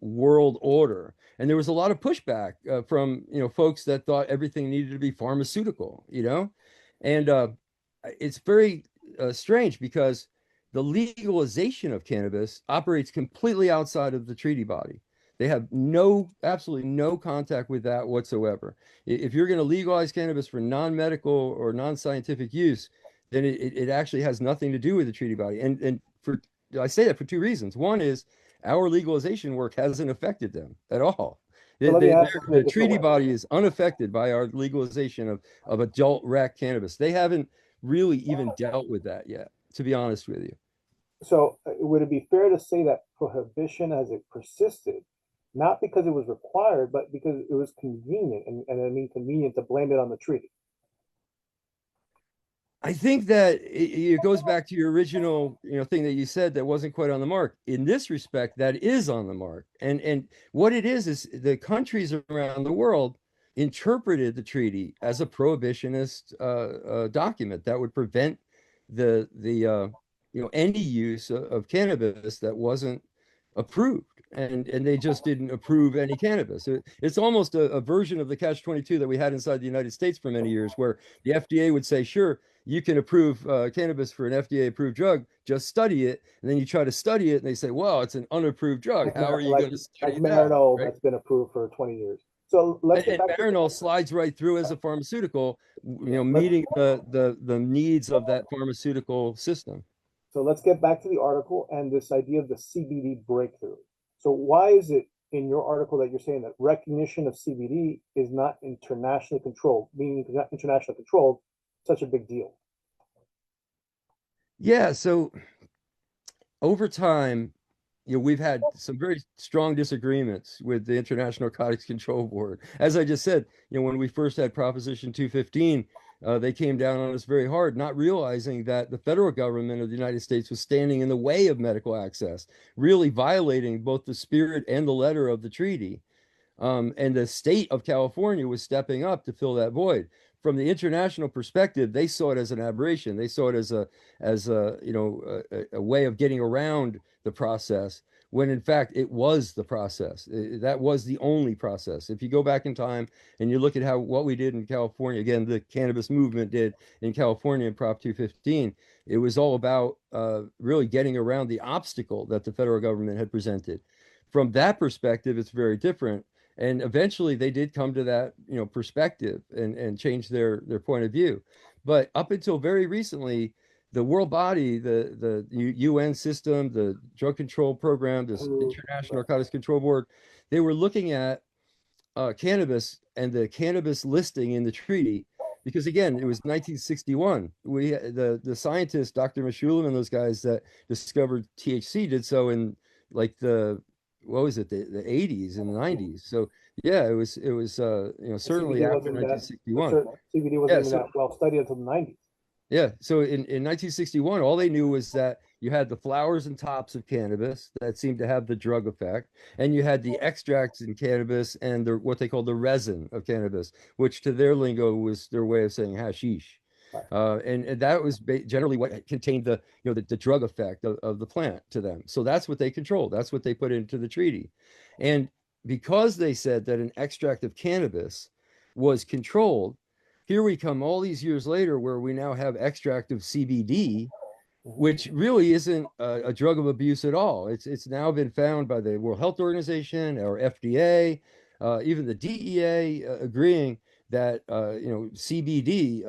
world order. And there was a lot of pushback from, folks that thought everything needed to be pharmaceutical, and it's very strange because the legalization of cannabis operates completely outside of the treaty body. They have absolutely no contact with that whatsoever. If you're going to legalize cannabis for non-medical or non-scientific use, then it actually has nothing to do with the treaty body. And I say that for two reasons. One is our legalization work hasn't affected them at all. The treaty body is unaffected by our legalization of adult rec cannabis. They haven't really even dealt with that yet, to be honest with you. So would it be fair to say that prohibition as it persisted, not because it was required, but because it was convenient, and I mean convenient to blame it on the treaty? I think that it goes back to your original, thing that you said that wasn't quite on the mark. In this respect, that is on the mark. And what it is the countries around the world interpreted the treaty as a prohibitionist document that would prevent any use of cannabis that wasn't approved. And they just didn't approve any cannabis. It's almost a version of the catch-22 that we had inside the United States for many years, where the FDA would say, sure, you can approve cannabis for an FDA-approved drug, just study it. And then you try to study it, and they say, well, it's an unapproved drug. How are you going to study like that? Marinol, Right? that's been approved for 20 years. So let's get And back Marinol slides right through as a pharmaceutical, meeting the needs of that pharmaceutical system. So let's get back to the article and this idea of the CBD breakthrough. So why is it in your article that you're saying that recognition of CBD is not internationally controlled, meaning not internationally controlled, such a big deal? Yeah, so over time, we've had some very strong disagreements with the International Narcotics Control Board. As I just said, when we first had Proposition 215, they came down on us very hard, not realizing that the federal government of the United States was standing in the way of medical access, really violating both the spirit and the letter of the treaty. And the state of California was stepping up to fill that void. From the international perspective, they saw it as an aberration. They saw it as a way of getting around the process, when in fact it was the process. That was the only process. If you go back in time and you look at what we did in California, again, the cannabis movement did in California in Prop 215, it was all about really getting around the obstacle that the federal government had presented. From that perspective, it's very different. And eventually they did come to that, perspective and change their point of view. But up until very recently, the world body, the UN system, the drug control program, this International Narcotics Control Board, they were looking at cannabis and the cannabis listing in the treaty, because again, it was 1961. The scientists, Dr. Meshulam and those guys that discovered THC did so in like the 80s and the 90s. So yeah, it was certainly after 1961. CBD wasn't even that well studied until the 90s. Yeah, so in 1961, all they knew was that you had the flowers and tops of cannabis that seemed to have the drug effect, and you had the extracts in cannabis and what they called the resin of cannabis, which to their lingo was their way of saying hashish. And that was generally what contained the drug effect of the plant to them. So that's what they controlled. That's what they put into the treaty. And because they said that an extract of cannabis was controlled, here we come all these years later where we now have extract of CBD, which really isn't a drug of abuse at all. It's now been found by the World Health Organization or FDA, even the DEA agreeing that CBD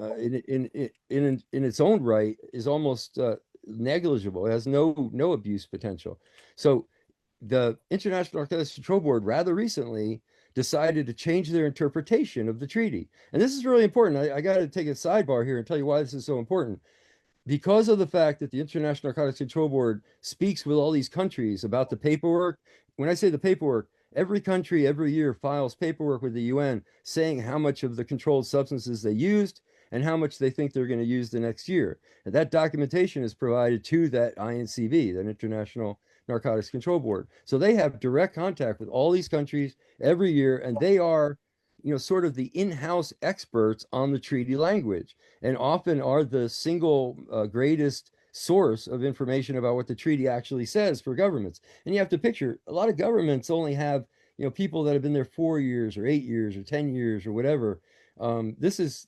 in its own right is almost negligible. It has no abuse potential. So the International Narcotics Control Board rather recently decided to change their interpretation of the treaty. And this is really important. I got to take a sidebar here and tell you why this is so important. Because of the fact that the International Narcotics Control Board speaks with all these countries about the paperwork. When I say the paperwork, every country every year files paperwork with the UN saying how much of the controlled substances they used and how much they think they're going to use the next year. And that documentation is provided to that INCB, that International Narcotics Control Board. So they have direct contact with all these countries every year, and they are, sort of the in-house experts on the treaty language, and often are the single greatest source of information about what the treaty actually says for governments. And you have to picture, a lot of governments only have, people that have been there 4 years or 8 years or 10 years or whatever. This is,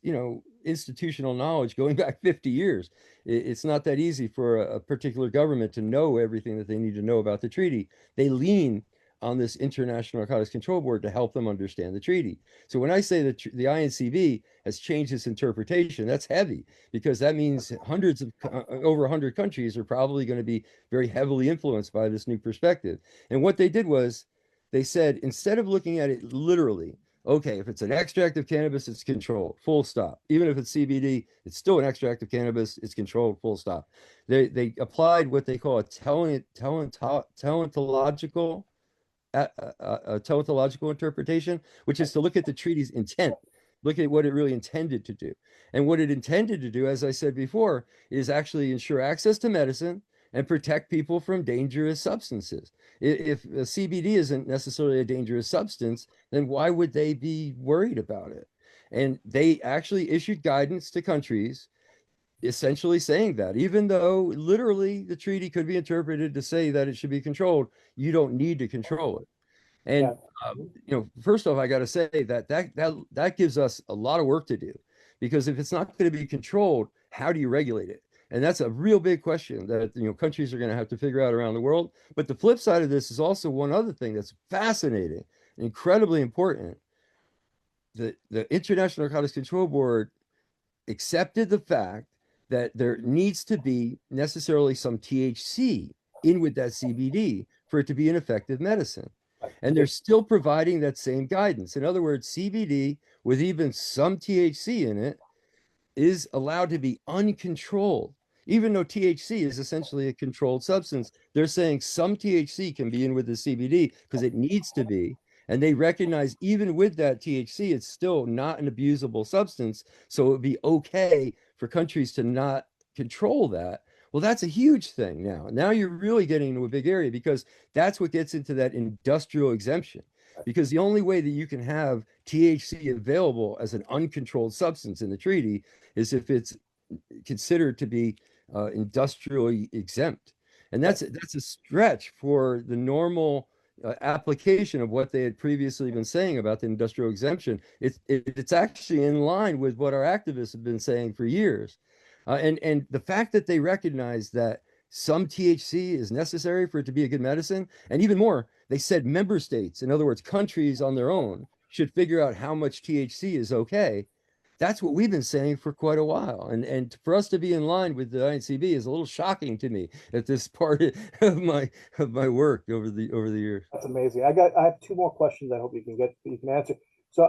institutional knowledge going back 50 years. It's not that easy for a particular government to know everything that they need to know about the treaty. They lean on this International Narcotics Control Board to help them understand the treaty. So when I say that the INCB has changed its interpretation, that's heavy, because that means hundreds of over 100 countries are probably going to be very heavily influenced by this new perspective. And what they did was they said, instead of looking at it literally, okay, if it's an extract of cannabis, it's controlled, full stop. Even if it's CBD, it's still an extract of cannabis, it's controlled, full stop. They applied what they call a teleological interpretation, which is to look at the treaty's intent. look at what it really intended to do. And what it intended to do, as I said before, is actually ensure access to medicine and protect people from dangerous substances. If a CBD isn't necessarily a dangerous substance, then why would they be worried about it? And they actually issued guidance to countries essentially saying that, even though literally the treaty could be interpreted to say that it should be controlled, you don't need to control it. And first off, I got to say that gives us a lot of work to do, because if it's not going to be controlled, how do you regulate it? And that's a real big question that countries are going to have to figure out around the world. But the flip side of this is also one other thing that's fascinating, incredibly important. The International Narcotics Control Board accepted the fact that there needs to be necessarily some THC in with that CBD for it to be an effective medicine. And they're still providing that same guidance. In other words, CBD with even some THC in it is allowed to be uncontrolled. Even though THC is essentially a controlled substance, they're saying some THC can be in with the CBD because it needs to be. And they recognize even with that THC, it's still not an abusable substance. So it would be okay for countries to not control that. Well, that's a huge thing now. Now you're really getting into a big area, because that's what gets into that industrial exemption. Because the only way that you can have THC available as an uncontrolled substance in the treaty is if it's considered to be industrially exempt. And that's a stretch for the normal application of what they had previously been saying about the industrial exemption. It's actually in line with what our activists have been saying for years. And the fact that they recognize that some THC is necessary for it to be a good medicine, and even more, they said member states, in other words, countries on their own, should figure out how much THC is okay. That's what we've been saying for quite a while. And for us to be in line with the INCB is a little shocking to me at this part of my work over the years. That's amazing. I have two more questions I hope you can answer. So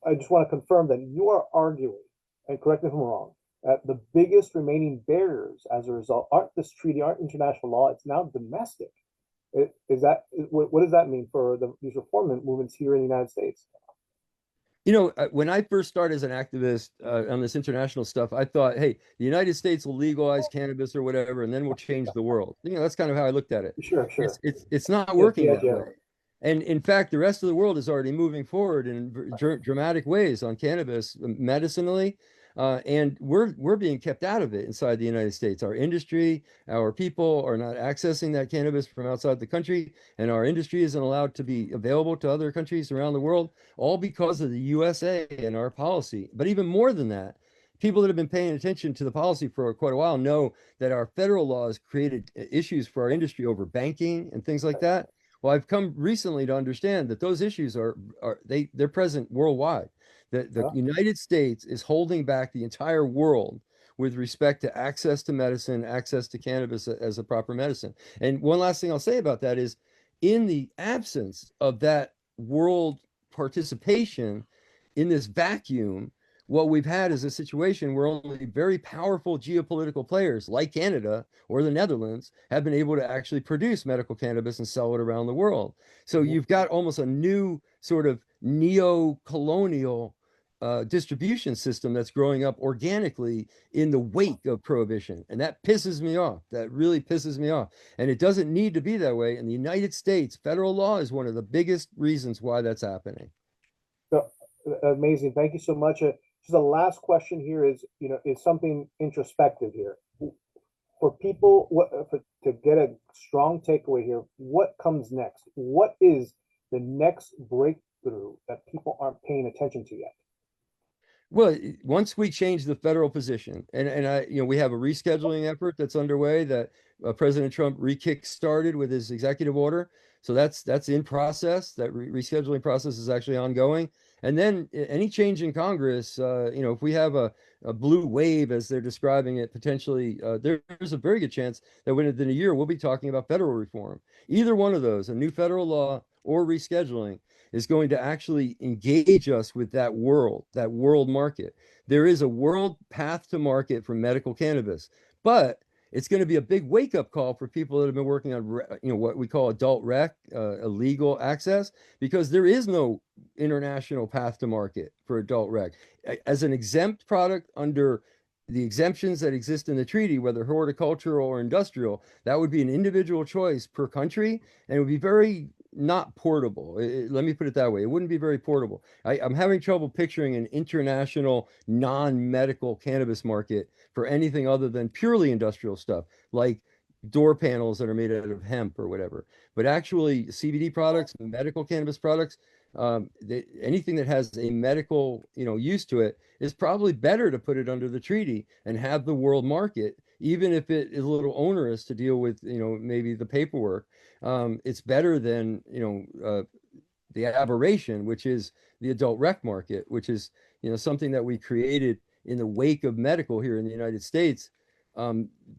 I just want to confirm that you are arguing, and correct me if I'm wrong, that the biggest remaining barriers as a result aren't this treaty, aren't international law, it's now domestic. What does that mean for these reform movements here in the United States? When I first started as an activist on this international stuff, I thought, hey, the United States will legalize cannabis or whatever, and then we'll change the world. That's kind of how I looked at it. Sure. It's not working that way. And in fact, the rest of the world is already moving forward in dramatic ways on cannabis medicinally. And we're being kept out of it inside the United States. Our industry, our people are not accessing that cannabis from outside the country, and our industry isn't allowed to be available to other countries around the world, all because of the USA and our policy. But even more than that, people that have been paying attention to the policy for quite a while know that our federal laws created issues for our industry over banking and things like that. Well, I've come recently to understand that those issues they're present worldwide. The United States is holding back the entire world with respect to access to medicine, access to cannabis as a proper medicine. And one last thing I'll say about that is, in the absence of that world participation in this vacuum, what we've had is a situation where only very powerful geopolitical players like Canada or the Netherlands have been able to actually produce medical cannabis and sell it around the world. So you've got almost a new sort of neo-colonial distribution system that's growing up organically in the wake of prohibition. And that pisses me off. That really pisses me off. And it doesn't need to be that way. In the United States, federal law is one of the biggest reasons why that's happening. So, amazing. Thank you so much. Just the last question here is something introspective here. For people, to get a strong takeaway here, what comes next? What is the next breakthrough that people aren't paying attention to yet? Well, once we change the federal position, and we have a rescheduling effort that's underway that President Trump re-kick-started with his executive order. So that's in process. That rescheduling process is actually ongoing. And then any change in Congress, if we have a blue wave, as they're describing it, potentially, there's a very good chance that within a year, we'll be talking about federal reform. Either one of those, a new federal law or rescheduling, is going to actually engage us with that world market. There is a world path to market for medical cannabis, but it's going to be a big wake-up call for people that have been working on what we call adult rec, illegal access, because there is no international path to market for adult rec. As an exempt product under the exemptions that exist in the treaty, whether horticultural or industrial, that would be an individual choice per country, and it would be very not portable. Let me put it that way. It wouldn't be very portable. I'm having trouble picturing an international non-medical cannabis market for anything other than purely industrial stuff, like door panels that are made out of hemp or whatever. But actually, CBD products, medical cannabis products, anything that has a medical, use to it is probably better to put it under the treaty and have the world market, even if it is a little onerous to deal with, maybe the paperwork. It's better than, the aberration, which is the adult rec market, which is, something that we created in the wake of medical here in the United States,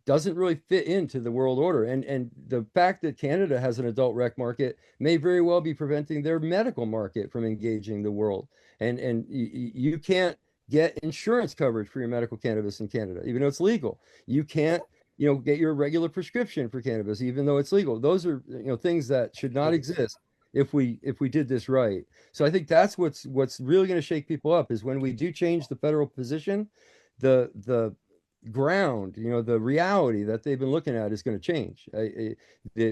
doesn't really fit into the world order. And the fact that Canada has an adult rec market may very well be preventing their medical market from engaging the world. And you can't get insurance coverage for your medical cannabis in Canada, even though it's legal. You can't, get your regular prescription for cannabis, even though it's legal. Those are, things that should not exist if we did this right. So I think that's what's really going to shake people up, is when we do change the federal position, the ground, the reality that they've been looking at is going to change.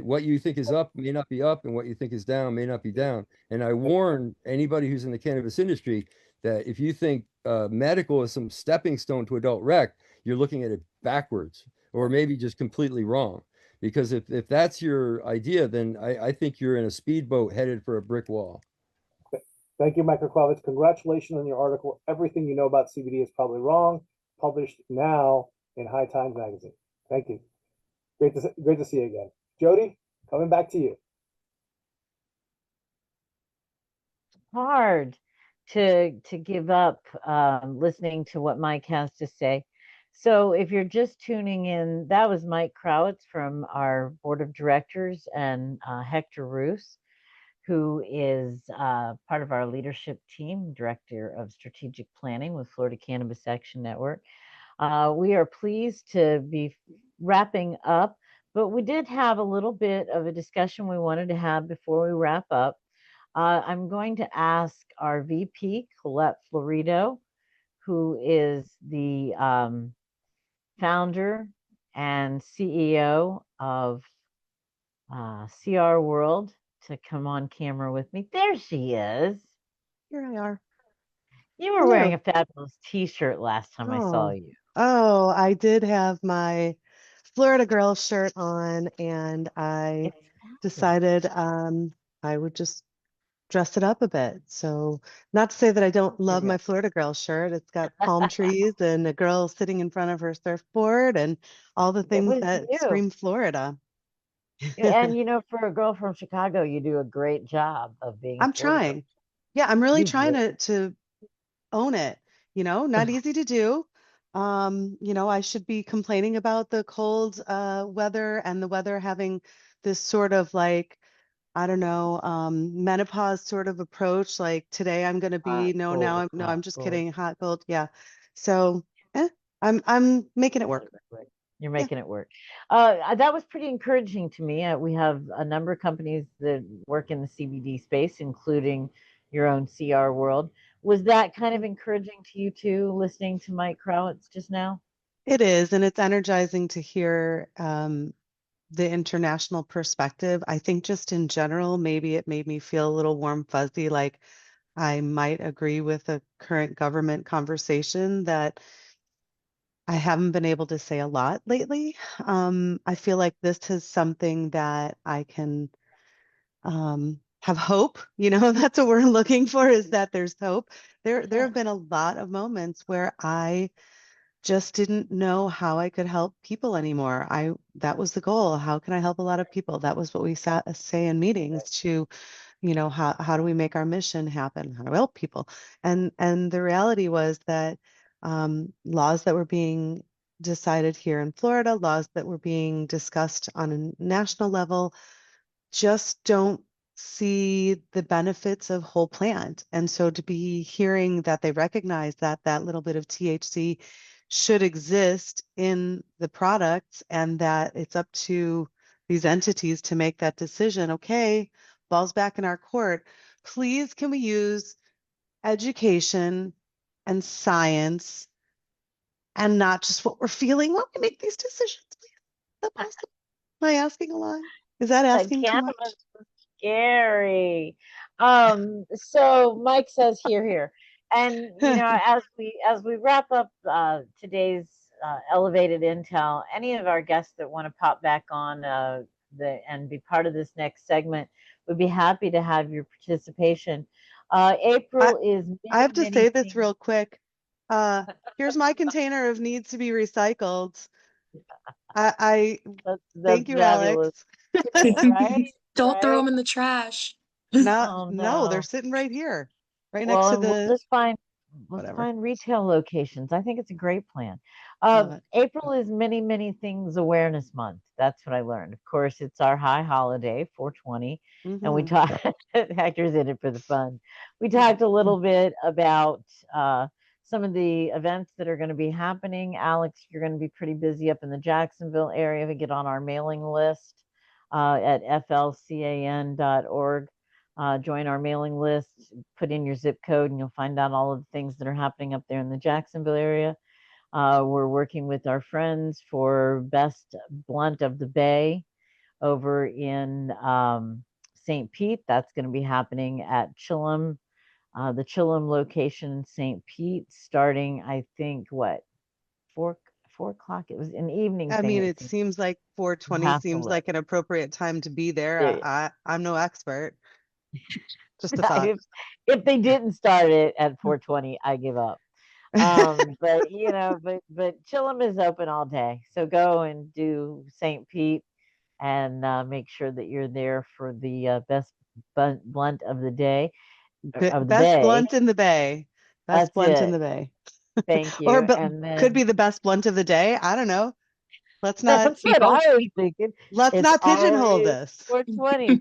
What you think is up may not be up, and what you think is down may not be down. And I warn anybody who's in the cannabis industry that if you think medical is some stepping stone to adult rec, you're looking at it backwards, or maybe just completely wrong. Because if that's your idea, then I think you're in a speedboat headed for a brick wall. Thank you, Michael Krawitz. Congratulations on your article. Everything you know about CBD is probably wrong. Published now in High Times Magazine. Thank you. Great to see you again. Jodi, coming back to you. Hard to give up listening to what Mike has to say. So if you're just tuning in, that was Mike Krawitz from our board of directors, and Hector Roos, who is part of our leadership team, director of strategic planning with Florida Cannabis Action Network. We are pleased to be wrapping up, but we did have a little bit of a discussion we wanted to have before we wrap up. I'm going to ask our VP, Colette Florido, who is the founder and CEO of CR World, to come on camera with me. There she is. Here I are. You were wearing a fabulous t-shirt last time I saw you. Oh, I did have my Florida Girl shirt on, and I decided I would just dress it up a bit. So not to say that I don't love my Florida Girl shirt. It's got palm trees and a girl sitting in front of her surfboard and all the things that scream Florida. And for a girl from Chicago, you do a great job of being. I'm trying. Yeah, I'm really trying to own it. Not easy to do. I should be complaining about the cold weather and the weather having this sort of like, I don't know, menopause sort of approach. Like today I'm going to be I'm just kidding. Hot, cold. Yeah. So I'm making it work. You're making it work. That was pretty encouraging to me. We have a number of companies that work in the CBD space, including your own CR World. Was that kind of encouraging to you too, listening to Mike Krawitz just now? It is, and it's energizing to hear the international perspective. I think just in general, maybe it made me feel a little warm fuzzy, like I might agree with a current government conversation that I haven't been able to say a lot lately. I feel like this is something that I can have hope. That's what we're looking for, is that there's hope. There have been a lot of moments where I just didn't know how I could help people anymore. That was the goal. How can I help a lot of people? That was what we say in meetings to, how do we make our mission happen? How do we help people? And the reality was that laws that were being decided here in Florida, laws that were being discussed on a national level, just don't see the benefits of whole plant. And so to be hearing that they recognize that that little bit of THC should exist in the products, and that it's up to these entities to make that decision. Okay, ball's back in our court. Please, can we use education and science and not just what we're feeling when we make these decisions? Please. Is that possible? Am I asking a lot? Is that asking too much? Cannabis is scary. So Mike says here. And as we wrap up today's elevated intel, any of our guests that want to pop back on and be part of this next segment would be happy to have your participation. April is I have to many say this things. real quick. Here's my container of needs to be recycled. I That's thank you, fabulous. Alex. Right? Don't throw Right? them in the trash. No, Oh, no, they're no. sitting right here, right Well, next to and we'll the just let's whatever. find retail locations. I think it's a great plan. Love it. April is many things awareness month. That's what I learned. Of course, it's our high holiday, 420, and we Mhm. talked. Hector's in it for the fun. We talked a little bit about some of the events that are going to be happening. Alex, you're going to be pretty busy up in the Jacksonville area. We get on our mailing list at flcan.org. Join our mailing list, put in your zip code, and you'll find out all of the things that are happening up there in the Jacksonville area. We're working with our friends for Best Blunt of the Bay over in St. Pete. That's going to be happening at Chillum, the Chillum location in St. Pete, starting, I think, what, 4 o'clock? It was an evening I thing. mean, it seems like 420 have to seems look. like an appropriate time to be there. Yeah. I'm no expert. Just a thought. If they didn't start it at 420, I give up. But Chillum is open all day, so go and do St. Pete and make sure that you're there for the best blunt of the day of the Best bay. blunt in the bay. Best That's blunt in it. the bay. Thank you. Or And then could be the best blunt of the day. I don't know. Let's not that's what I was thinking. let's It's not pigeonhole always this. 420.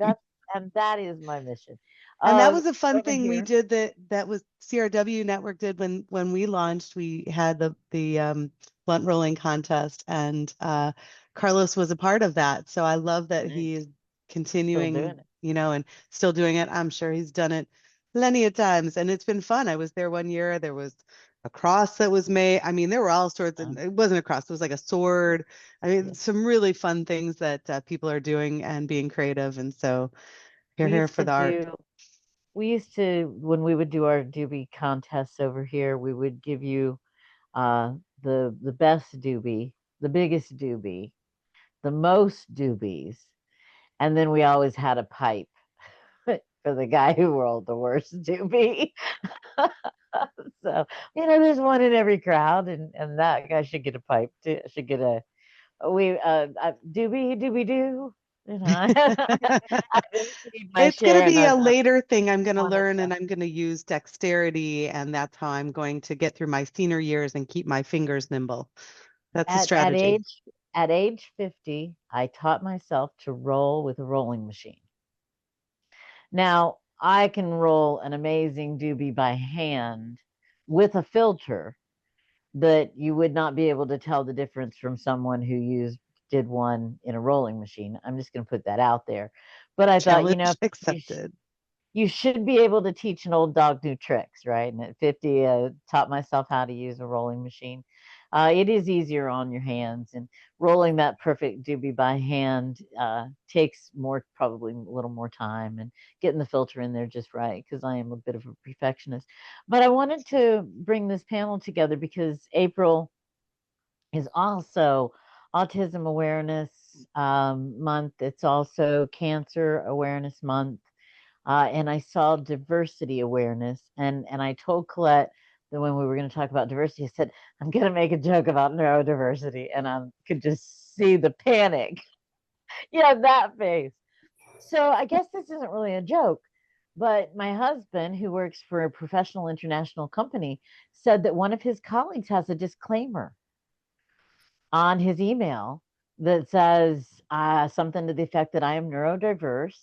That is my mission. And that was a fun over thing we here. did that was CRW Network did when we launched. We had the blunt rolling contest, and Carlos was a part of that. So I love that he is continuing, doing it. and still doing it. I'm sure he's done it plenty of times, and it's been fun. I was there one year. There was a cross that was made. I mean, there were all sorts of, it wasn't a cross, it was like a sword. I mean, some really fun things that people are doing and being creative. And so here for the art. We used to, when we would do our doobie contests over here, we would give you the best doobie, the biggest doobie, the most doobies, and then we always had a pipe for the guy who rolled the worst doobie. So there's one in every crowd, and that guy should get a pipe too. Should get a doobie doo. It's going to be a later thing I'm going to learn, and I'm going to use dexterity, and that's how I'm going to get through my senior years and keep my fingers nimble. That's a strategy. At age 50, I taught myself to roll with a rolling machine. Now, I can roll an amazing doobie by hand with a filter, but you would not be able to tell the difference from someone who did one in a rolling machine. I'm just going to put that out there. But I Challenge thought, accepted. You should be able to teach an old dog new tricks, right? And at 50, taught myself how to use a rolling machine. It is easier on your hands, and rolling that perfect doobie by hand takes probably a little more time, and getting the filter in there just right, because I am a bit of a perfectionist. But I wanted to bring this panel together because April is also Autism Awareness Month. It's also Cancer Awareness Month. And I saw diversity awareness, and I told Colette that when we were going to talk about diversity, I said, I'm going to make a joke about neurodiversity, and I could just see the panic. That face. So I guess this isn't really a joke, but my husband, who works for a professional international company, said that one of his colleagues has a disclaimer on his email that says something to the effect that I am neurodiverse.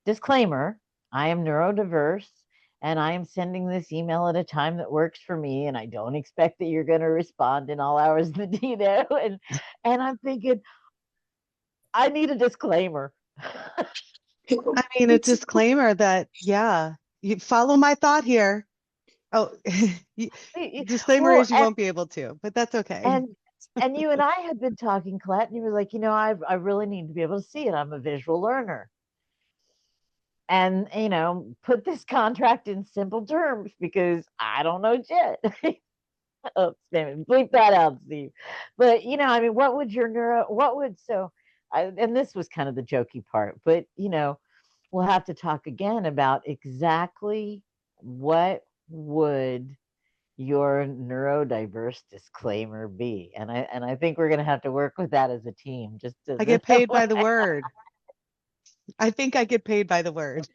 Disclaimer, I am neurodiverse and I am sending this email at a time that works for me, and I don't expect that you're going to respond in all hours of the day, and I'm thinking, I need a disclaimer. I mean, a disclaimer that, yeah, you follow my thought here. Oh, disclaimer Well, is you won't be able to, but that's okay. and you and I had been talking, Colette, and you were like, I really need to be able to see it. I'm a visual learner. And, put this contract in simple terms because I don't know shit. Oh, bleep that out, Steve. But, I mean, what would and this was kind of the jokey part, but, we'll have to talk again about exactly what would your neurodiverse disclaimer be. And I think we're going to have to work with that as a team. I get paid by the word. I think I get paid by the word.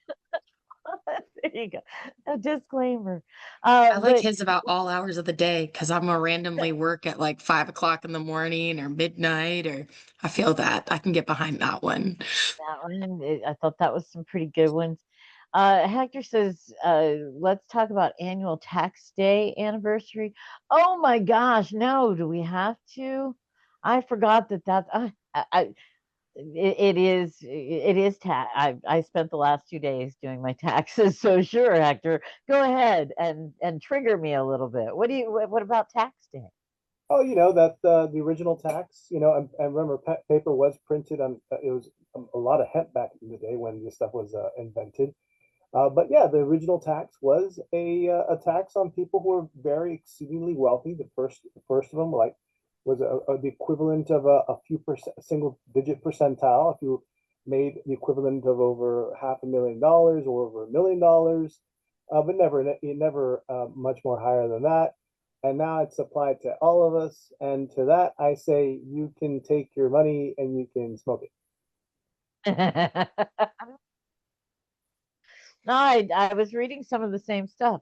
There you go. A disclaimer. I like his about all hours of the day because I'm gonna randomly work at like 5 o'clock in the morning or midnight, or I feel that I can get behind that one. That one, I thought that was some pretty good ones. Hector says, let's talk about annual tax day anniversary. Oh my gosh, no, do we have to? I forgot that it is tax. I spent the last 2 days doing my taxes, so sure, Hector, go ahead and trigger me a little bit. What about tax day? Oh, that the original tax, and remember, paper was printed on. It was a lot of hemp back in the day when this stuff was invented. But yeah, the original tax was a tax on people who were very exceedingly wealthy. The first of them, like, was the equivalent of a few single digit percentile. If you made the equivalent of over $500,000 or over $1 million, but never much more higher than that. And now it's applied to all of us. And to that, I say you can take your money and you can smoke it. No, I was reading some of the same stuff,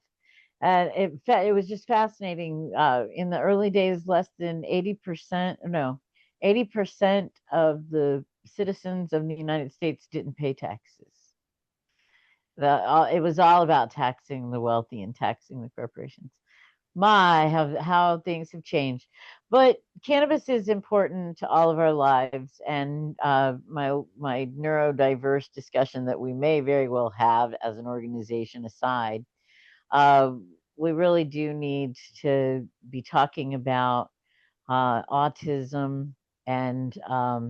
and it was just fascinating. In the early days, less than 80%, no, 80% of the citizens of the United States didn't pay taxes. It was all about taxing the wealthy and taxing the corporations. My, how things have changed. But cannabis is important to all of our lives, and my neurodiverse discussion that we may very well have as an organization aside, uh, we really do need to be talking about autism and uh,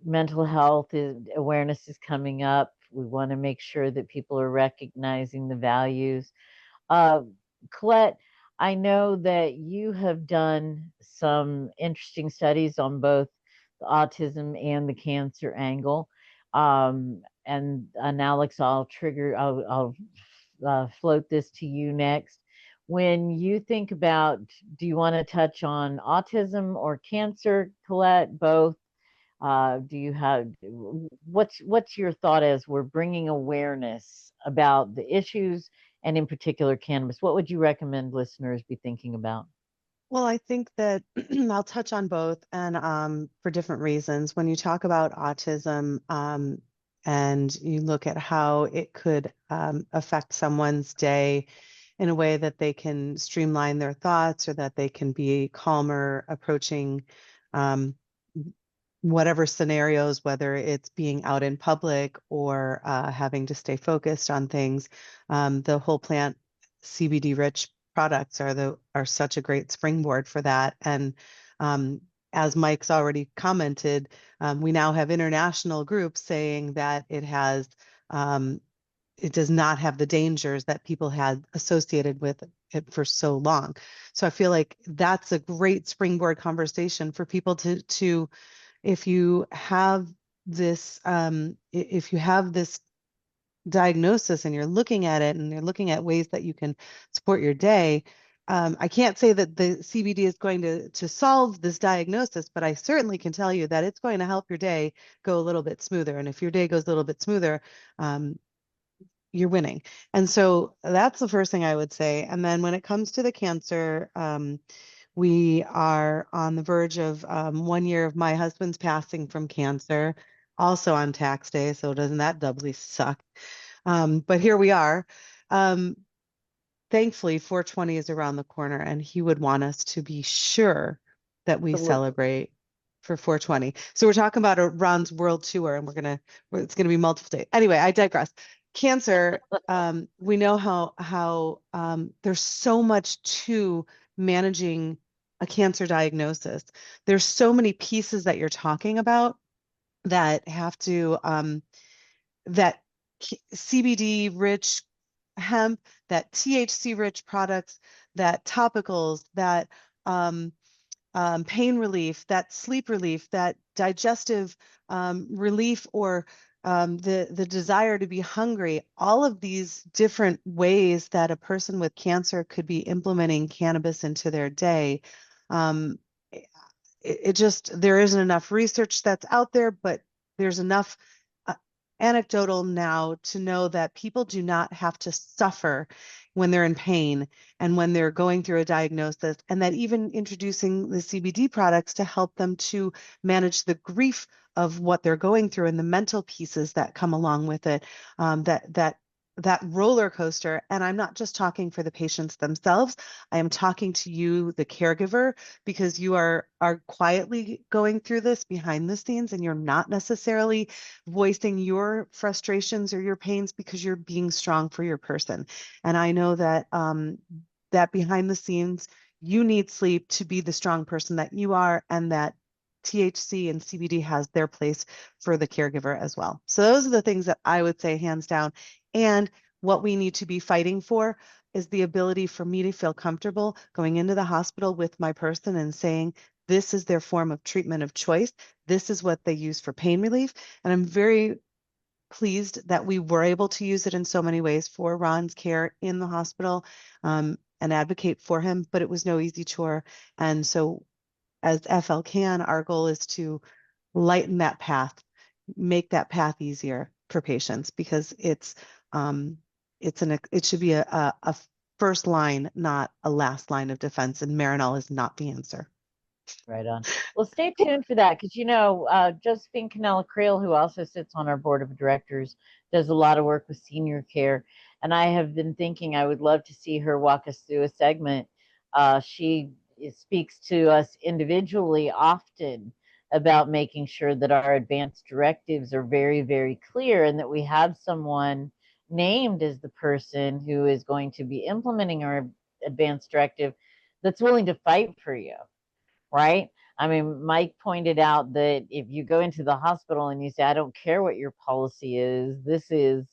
mental health awareness is coming up. We want to make sure that people are recognizing the values. uh, Colette, I know that you have done some interesting studies on both the autism and the cancer angle. And Alex, I'll float this to you next. When you think about, do you want to touch on autism or cancer, Colette? Both. Do you have what's your thought as we're bringing awareness about the issues and in particular cannabis? What would you recommend listeners be thinking about? Well, I think that I'll touch on both, and for different reasons. When you talk about autism, and you look at how it could affect someone's day in a way that they can streamline their thoughts or that they can be calmer approaching um, whatever scenarios, whether it's being out in public or having to stay focused on things. The whole plant CBD rich products are such a great springboard for that. And as Mike's already commented, we now have international groups saying that it does not have the dangers that people had associated with it for so long. So I feel like that's a great springboard conversation for people to if you have this diagnosis and you're looking at it and you're looking at ways that you can support your day. I can't say that the CBD is going to solve this diagnosis, but I certainly can tell you that it's going to help your day go a little bit smoother. And if your day goes a little bit smoother, you're winning. And so that's the first thing I would say. And then when it comes to the cancer, we are on the verge of 1 year of my husband's passing from cancer, also on tax day. So doesn't that doubly suck? But here we are. Thankfully, 420 is around the corner, and he would want us to be sure that we celebrate for 420. So we're talking about Ron's world tour, and it's gonna be multiple days. Anyway, I digress. Cancer, we know how there's so much to managing a cancer diagnosis. There's so many pieces that you're talking about that have to that CBD rich hemp, that THC rich products, that topicals, that pain relief, that sleep relief, that digestive relief, or the desire to be hungry, all of these different ways that a person with cancer could be implementing cannabis into their day. It just, there isn't enough research that's out there, but there's enough anecdotal now to know that people do not have to suffer when they're in pain and when they're going through a diagnosis, and that even introducing the CBD products to help them to manage the grief of what they're going through and the mental pieces that come along with it, that roller coaster. And I'm not just talking for the patients themselves. I am talking to you, the caregiver, because you are quietly going through this behind the scenes, and you're not necessarily voicing your frustrations or your pains because you're being strong for your person. And I know that that behind the scenes, you need sleep to be the strong person that you are, and that THC and CBD has their place for the caregiver as well. So those are the things that I would say hands down. And what we need to be fighting for is the ability for me to feel comfortable going into the hospital with my person and saying, this is their form of treatment of choice. This is what they use for pain relief. And I'm very pleased that we were able to use it in so many ways for Ron's care in the hospital, and advocate for him, but it was no easy chore. And so as FL Can, our goal is to lighten that path, make that path easier for patients, because it should be a first line, not a last line of defense, and Marinol is not the answer. Right on. Well, stay tuned for that, because Josephine Canella-Creel, who also sits on our board of directors, does a lot of work with senior care, and I have been thinking I would love to see her walk us through a segment. She speaks to us individually often about making sure that our advanced directives are very, very clear, and that we have someone named as the person who is going to be implementing our advanced directive that's willing to fight for you. Right? I mean, Mike pointed out that if you go into the hospital and you say, I don't care what your policy is, this is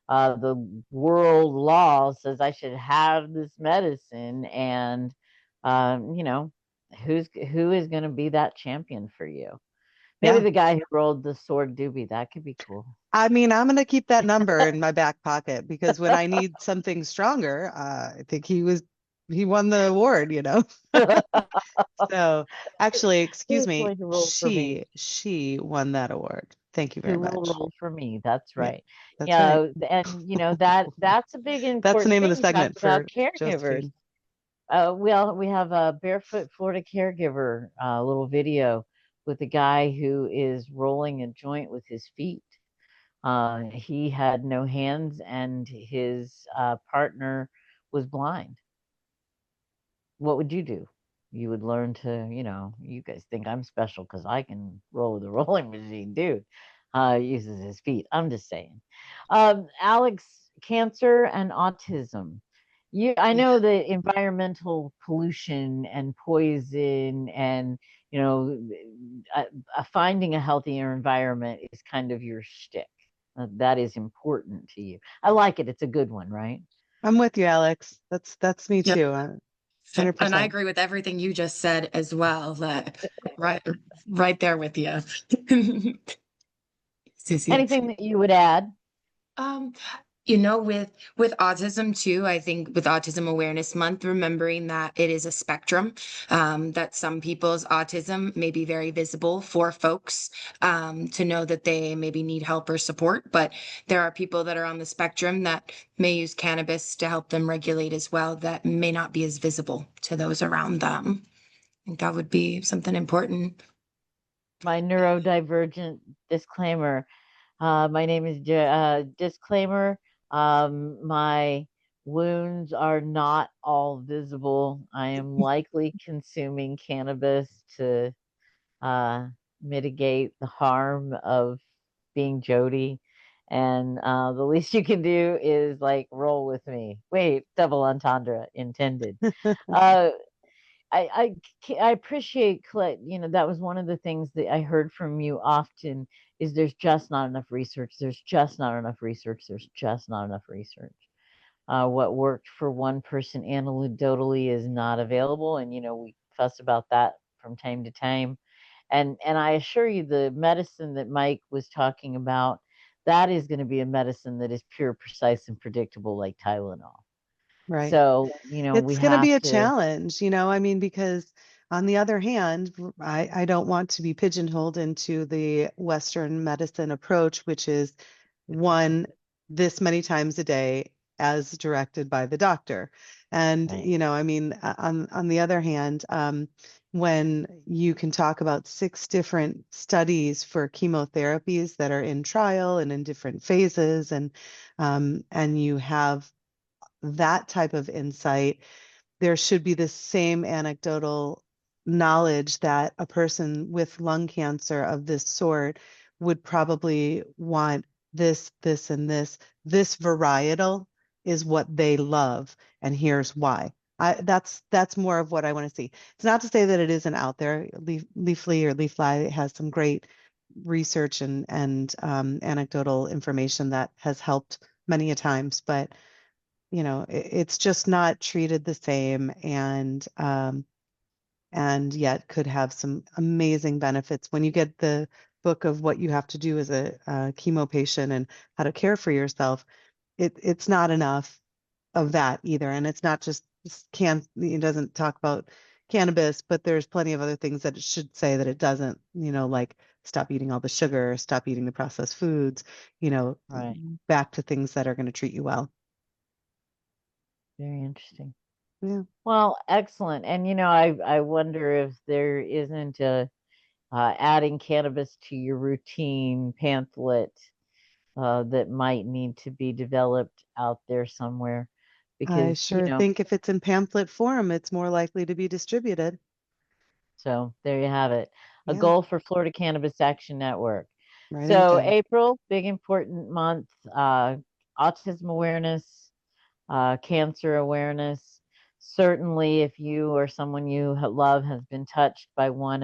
the world law says I should have this medicine. And, who is going to be that champion for you? Maybe the guy who rolled the sword doobie, that could be cool. I mean, I'm going to keep that number in my back pocket, because when I need something stronger, I think he won the award, So actually, excuse me, she won that award. Thank you very much. Who will roll for me? That's right. Yeah, that's right. And that's a big important that's the name thing. of the segment for caregivers. Josephine. Well, we have a Barefoot Florida caregiver little video with a guy who is rolling a joint with his feet. He had no hands, and his partner was blind. What would you do? You would learn to, you guys think I'm special because I can roll with a rolling machine. Dude uses his feet. I'm just saying. Alex, cancer and autism. I know that environmental pollution and poison and, finding a healthier environment is kind of your shtick. That is important to you. I like it. It's a good one, right? I'm with you, Alex. That's me too. 100%. And I agree with everything you just said as well. Right there with you. Anything that you would add? With autism too, I think with Autism Awareness Month, remembering that it is a spectrum, that some people's autism may be very visible for folks, to know that they maybe need help or support, but there are people that are on the spectrum that may use cannabis to help them regulate as well, that may not be as visible to those around them. I think that would be something important. My neurodivergent disclaimer. My name is disclaimer. My wounds are not all visible. I am likely consuming cannabis to uh, mitigate the harm of being Jodi. And the least you can do is like roll with me. Wait, double entendre intended. Uh, I appreciate Colette. You know, that was one of the things that I heard from you often is there's just not enough research. There's just not enough research. There's just not enough research. What worked for one person anecdotally is not available, and you know we fuss about that from time to time. And I assure you, the medicine that Mike was talking about, that is going to be a medicine that is pure, precise, and predictable, like Tylenol. Right. So you know we It's going to have be a to. challenge, I mean, because on the other hand, I don't want to be pigeonholed into the Western medicine approach, which is one this many times a day as directed by the doctor. And, Right. I mean, on the other hand, when you can talk about 6 different studies for chemotherapies that are in trial and in different phases, and you have that type of insight, there should be the same anecdotal knowledge that a person with lung cancer of this sort would probably want this, this, and this. This varietal is what they love, and here's why. That's more of what I want to see. It's not to say that it isn't out there. Leafly or Leafly has some great research and anecdotal information that has helped many a times, but it's just not treated the same, and yet could have some amazing benefits when you get the book of what you have to do as a chemo patient and how to care for yourself. It's not enough of that either, and it's not just it doesn't talk about cannabis, but there's plenty of other things that it should say that it doesn't, like stop eating all the sugar, stop eating the processed foods, Right. back to things that are going to treat you well. Very interesting. Yeah. Well, excellent. And you know, I wonder if there isn't a adding cannabis to your routine pamphlet that might need to be developed out there somewhere, I because you sure know. think if it's in pamphlet form, it's more likely to be distributed. So there you have it. A Yeah, goal for Florida Cannabis Action Network. writing it So down. April, big important month. Autism awareness, cancer awareness. Certainly, if you or someone you love has been touched by uh, one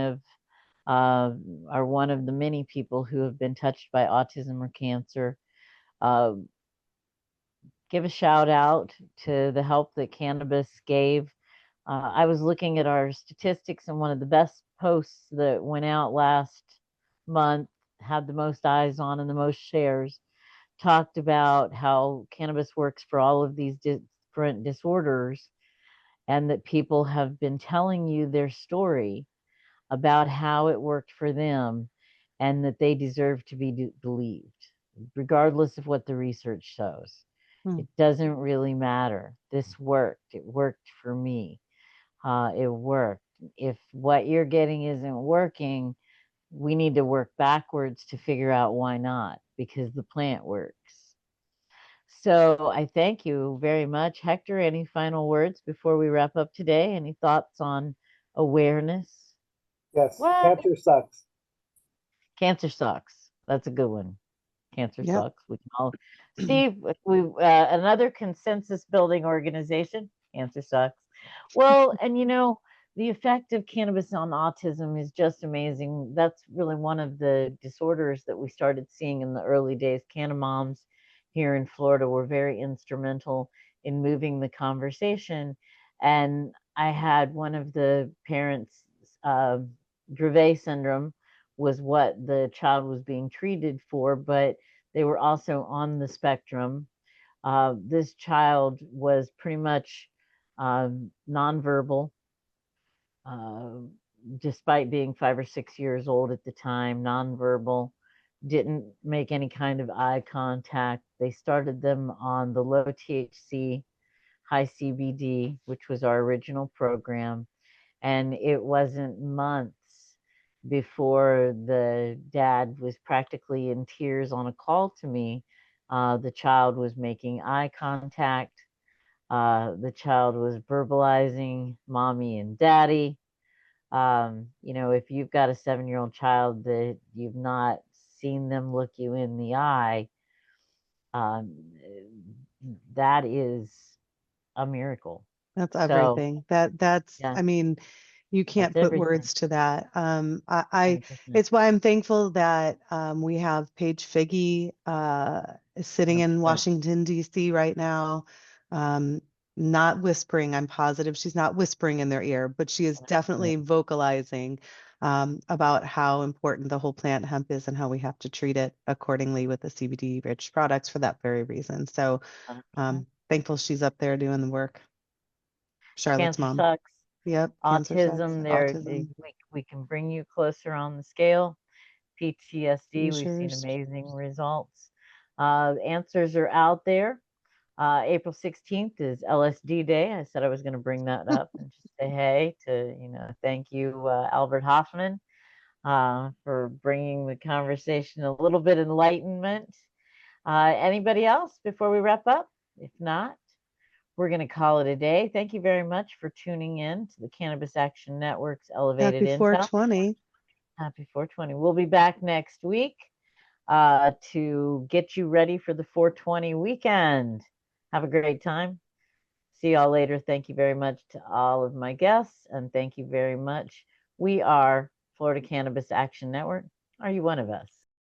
of the many people who have been touched by autism or cancer, uh, give a shout out to the help that cannabis gave. I was looking at our statistics, and one of the best posts that went out last month, had the most eyes on and the most shares, talked about how cannabis works for all of these different disorders, and that people have been telling you their story about how it worked for them, and that they deserve to be believed, regardless of what the research shows. Hmm. It doesn't really matter. This worked. It worked for me. It worked. If what you're getting isn't working, we need to work backwards to figure out why not, because the plant works. So I thank you very much. Hector, any final words before we wrap up today? Any thoughts on awareness? Yes, What? cancer sucks. Cancer sucks. That's a good one. Cancer Yep. sucks. We can all see if we another consensus building organization. Cancer sucks. Well, and you know, the effect of cannabis on autism is just amazing. That's really one of the disorders that we started seeing in the early days. Canna moms here in Florida were very instrumental in moving the conversation. And I had one of the parents, Dravet syndrome was what the child was being treated for, but they were also on the spectrum. This child was pretty much nonverbal, uh, despite being 5 or 6 years old at the time, nonverbal, didn't make any kind of eye contact. They started them on the low THC, high CBD, which was our original program. And it wasn't months before the dad was practically in tears on a call to me The child was making eye contact. The child was verbalizing mommy and daddy. You know, if you've got a 7-year-old child that you've not seen them look you in the eye, um, that is a miracle. That's So, everything. That's, yeah, I mean, you can't that's put everything. words to that. I 100%. it's why I'm thankful that we have Paige Figge sitting in 100%. Washington, D.C. right now, not whispering. I'm positive she's not whispering in their ear, but she is definitely vocalizing about how important the whole plant hemp is and how we have to treat it accordingly with the CBD-rich products for that very reason. So 100%. thankful she's up there doing the work. Charlotte's Cancer mom. sucks. Yep. Cancer sucks. Autism, Autism. we can bring you closer on the scale. PTSD, we've seen Seizures. amazing results. Answers are out there. April 16th is LSD Day. I said I was going to bring that up and just say hey to, you know, thank you, Albert Hoffman, for bringing the conversation a little bit enlightenment. Anybody else before we wrap up? If not, we're going to call it a day. Thank you very much for tuning in to the Cannabis Action Network's Elevated Happy Intel. 420. Happy 420. We'll be back next week to get you ready for the 420 weekend. Have a great time. See y'all later. Thank you very much to all of my guests, and thank you very much. We are Florida Cannabis Action Network. Are you one of us?